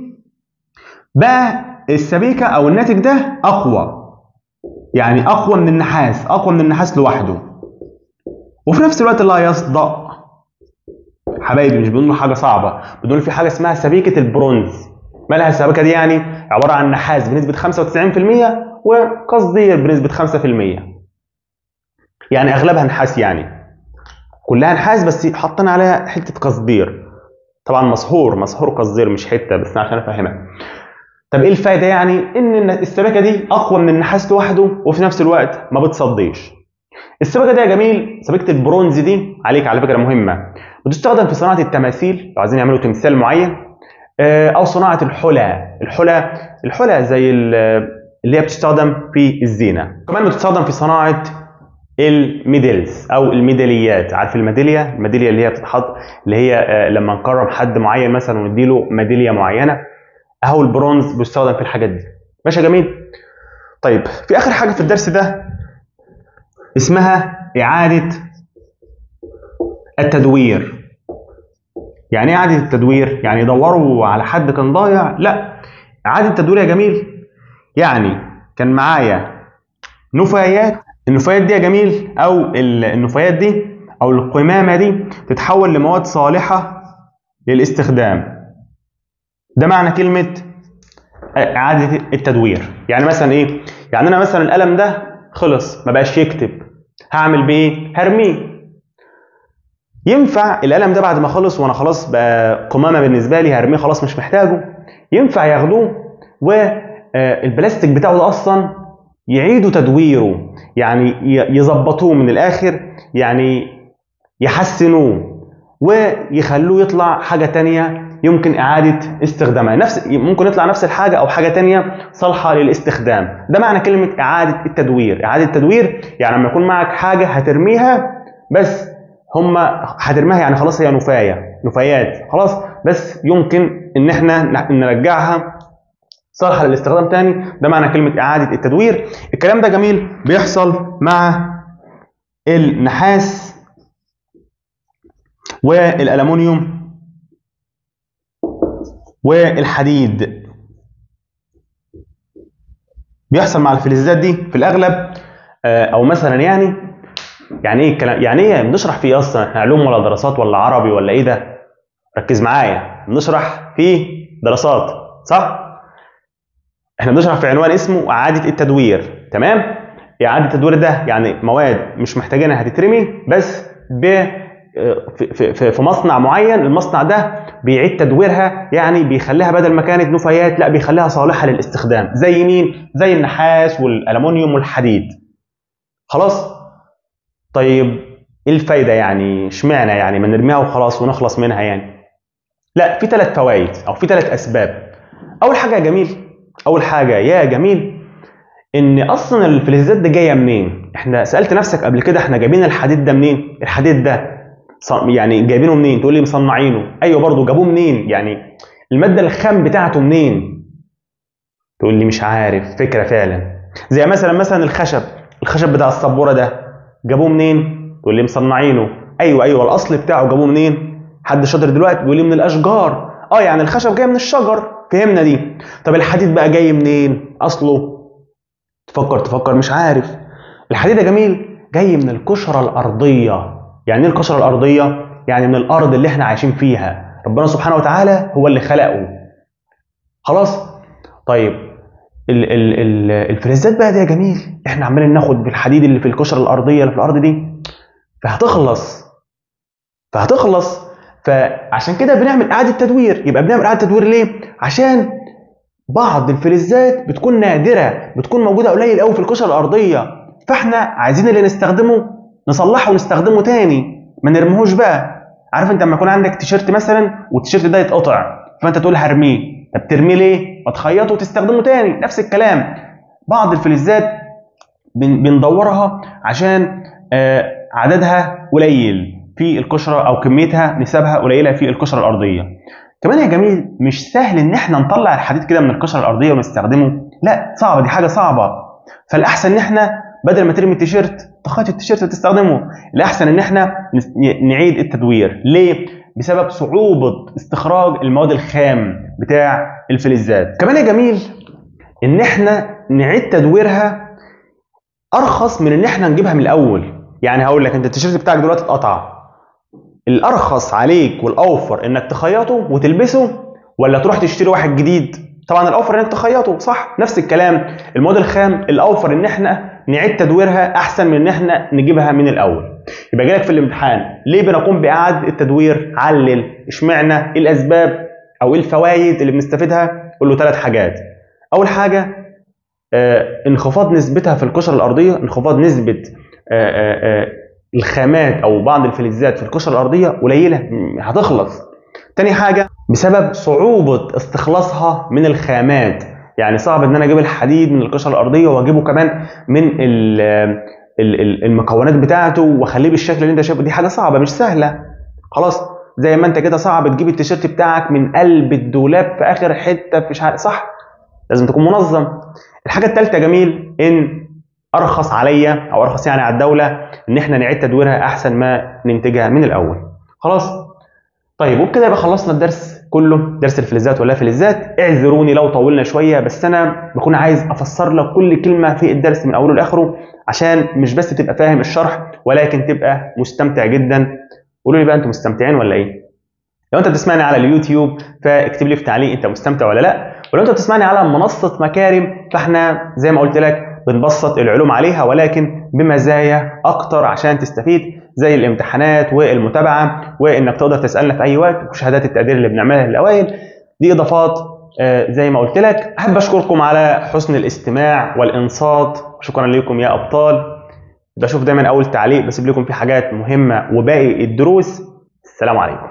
بقى السبيكه او الناتج ده اقوى، يعني اقوى من النحاس لوحده، وفي نفس الوقت لا يصدأ. حبايبي مش بنقول حاجه صعبه، بنقول في حاجه اسمها سبيكه البرونز. مالها السبيكه دي؟ يعني عباره عن نحاس بنسبه 95% وقصدير بنسبه 5%، يعني اغلبها نحاس، يعني كلها نحاس بس حاطين عليها حته قصدير. طبعا مصهور قصدير مش حته، بس عشان افهمك. طب ايه الفايده؟ يعني ان السبيكه دي اقوى من النحاس لوحده وفي نفس الوقت ما بتصديش. السبيكه دي يا جميل سبيكه البرونز دي عليك على فكره مهمه، بتستخدم في صناعه التماثيل لو عايزين يعملوا تمثال معين، او صناعه الحلى زي اللي هي بتستخدم في الزينه. كمان بتستخدم في صناعه الميدلز او الميداليات. عارف الميداليه اللي هي بتتحط، اللي هي لما نكرم حد معين مثلا ونديله ميداليه معينه، اهو البرونز بيستخدم في الحاجات دي. ماشي يا جميل؟ طيب في اخر حاجه في الدرس ده اسمها اعاده التدوير. يعني ايه اعاده التدوير؟ يعني يدوروا على حد كان ضايع؟ لا، اعاده التدوير يا جميل يعني كان معايا نفايات، النفايات دي يا جميل او النفايات دي او القمامه دي تتحول لمواد صالحه للاستخدام. ده معنى كلمه اعاده التدوير. يعني مثلا ايه؟ يعني انا مثلا القلم ده خلص ما بقاش يكتب، هعمل بايه؟ هرميه. ينفع القلم ده بعد ما خلص وانا خلاص بقى قمامه بالنسبه لي هرميه خلاص مش محتاجه، ينفع ياخدوه والبلاستيك بتاعه ده اصلا يعيدوا تدويره، يعني يظبطوه من الاخر، يعني يحسنوه ويخلوه يطلع حاجه تانية يمكن اعاده استخدامها، ممكن يطلع نفس الحاجه او حاجه تانية صالحه للاستخدام. ده معنى كلمه اعاده التدوير. اعاده التدوير يعني لما يكون معك حاجه هترميها، بس هترميها يعني خلاص هي نفايات خلاص، بس يمكن ان احنا نرجعها صالحه للاستخدام تاني. ده معنى كلمه اعاده التدوير. الكلام ده جميل بيحصل مع النحاس والالومنيوم والحديد، بيحصل مع الفلزات دي في الاغلب. او مثلا يعني ايه الكلام؟ يعني ايه بنشرح فيه اصلا؟ احنا علوم ولا دراسات ولا عربي ولا ايه ده؟ ركز معايا، بنشرح فيه دراسات صح؟ احنا بنشرح في عنوان اسمه اعاده التدوير، تمام؟ اعاده التدوير ده يعني مواد مش محتاجينها هتترمي، بس في مصنع معين، المصنع ده بيعيد تدويرها، يعني بيخليها بدل ما كانت نفايات لا بيخليها صالحه للاستخدام. زي مين؟ زي النحاس والالومنيوم والحديد. خلاص. طيب ايه الفايده يعني؟ اشمعنى يعني ما نرميها وخلاص ونخلص منها يعني؟ لا، في 3 فوائد او في 3 اسباب. اول حاجه يا جميل، اول حاجه يا جميل، ان اصلا الفلزات دي جايه منين؟ احنا سالت نفسك قبل كده احنا جايبين الحديد ده منين؟ الحديد ده يعني جايبينه منين؟ تقول لي مصنعينه. ايوه برضه جابوه منين؟ يعني الماده الخام بتاعته منين؟ تقول لي مش عارف. فكره فعلا. زي مثلا الخشب بتاع السبوره ده جابوه منين؟ تقول لي مصنعينه. ايوه الاصل بتاعه جابوه منين؟ حد شاطر دلوقتي بيقول لي من الاشجار. يعني الخشب جاي من الشجر، فهمنا دي. طب الحديد بقى جاي منين اصله؟ تفكر مش عارف. الحديد يا جميل جاي من القشره الارضيه. يعني ايه القشره الارضيه؟ يعني من الارض اللي احنا عايشين فيها، ربنا سبحانه وتعالى هو اللي خلقه. خلاص. طيب الفلزات بقى دي يا جميل، احنا عمالين ناخد بالحديد اللي في القشره الارضيه اللي في الارض دي، فهتخلص. فعشان كده بنعمل اعاده تدوير. يبقى بنعمل اعاده تدوير ليه؟ عشان بعض الفلزات بتكون نادره، بتكون موجوده قليل قوي في القشره الارضيه، فاحنا عايزين اللي نستخدمه نصلحه ونستخدمه تاني، ما نرميهوش بقى. عارف انت لما يكون عندك تيشيرت مثلا والتيشيرت ده يتقطع، فانت تقول هرميه. طب ترميه ليه؟ ما تخيطه وتستخدمه تاني. نفس الكلام. بعض الفلزات بندورها عشان عددها قليل في القشره، او كميتها نسبها قليله في القشره الارضيه. كمان يا جميل مش سهل ان احنا نطلع الحديد كده من القشره الارضيه ونستخدمه. لا، صعبه، دي حاجه صعبه. فالاحسن ان احنا بدل ما ترمي التيشيرت تخيط التيشيرت وتستخدمه. الاحسن ان احنا نعيد التدوير. ليه؟ بسبب صعوبه استخراج المواد الخام بتاع الفلزات. كمان يا جميل ان احنا نعيد تدويرها ارخص من ان احنا نجيبها من الاول. يعني هقول لك انت التيشيرت بتاعك دلوقتي اتقطع، الارخص عليك والاوفر انك تخيطه وتلبسه ولا تروح تشتري واحد جديد؟ طبعا الاوفر انك تخيطه، صح؟ نفس الكلام. المواد الخام الاوفر ان احنا نعيد تدويرها احسن من ان احنا نجيبها من الاول. يبقى جالك في الامتحان ليه بنقوم باعاده التدوير؟ علل اشمعنى، ايه الاسباب او ايه الفوائد اللي بنستفيدها؟ قول له 3 حاجات. اول حاجه انخفاض نسبتها في القشره الارضيه، انخفاض نسبه الخامات او بعض الفلزات في القشره الارضيه قليله، هتخلص. تاني حاجه بسبب صعوبه استخلاصها من الخامات. يعني صعب ان انا اجيب الحديد من القشره الارضيه واجيبه كمان من المكونات بتاعته واخليه بالشكل اللي انت شايفه. دي حاجه صعبه مش سهله. خلاص. زي ما انت كده صعب تجيب التيشيرت بتاعك من قلب الدولاب في اخر حته في شحال، صح؟ لازم تكون منظم. الحاجه الثالثه جميل ان ارخص عليا او ارخص يعني على الدوله ان احنا نعيد تدويرها احسن ما ننتجها من الاول. خلاص. طيب وبكده يبقى خلصنا الدرس كله، درس الفلزات ولا فلزات. اعذروني لو طولنا شويه، بس انا بكون عايز افسر لك كل كلمه في الدرس من اوله لاخره عشان مش بس تبقى فاهم الشرح ولكن تبقى مستمتع جدا. قولوا لي بقى انتم مستمتعين ولا ايه؟ لو انت بتسمعني على اليوتيوب فاكتب لي في تعليق انت مستمتع ولا لا. ولو انت بتسمعني على منصه مكارم فاحنا زي ما قلت لك بنبسط العلوم عليها ولكن بمزايا اكتر عشان تستفيد، زي الامتحانات والمتابعه وانك تقدر تسالنا في اي وقت وشهادات التقدير اللي بنعملها للاوائل. دي اضافات زي ما قلت لك. احب اشكركم على حسن الاستماع والانصات، شكرا لكم يا ابطال. بشوف دايما اول تعليق بسيب لكم فيه حاجات مهمه وباقي الدروس. السلام عليكم.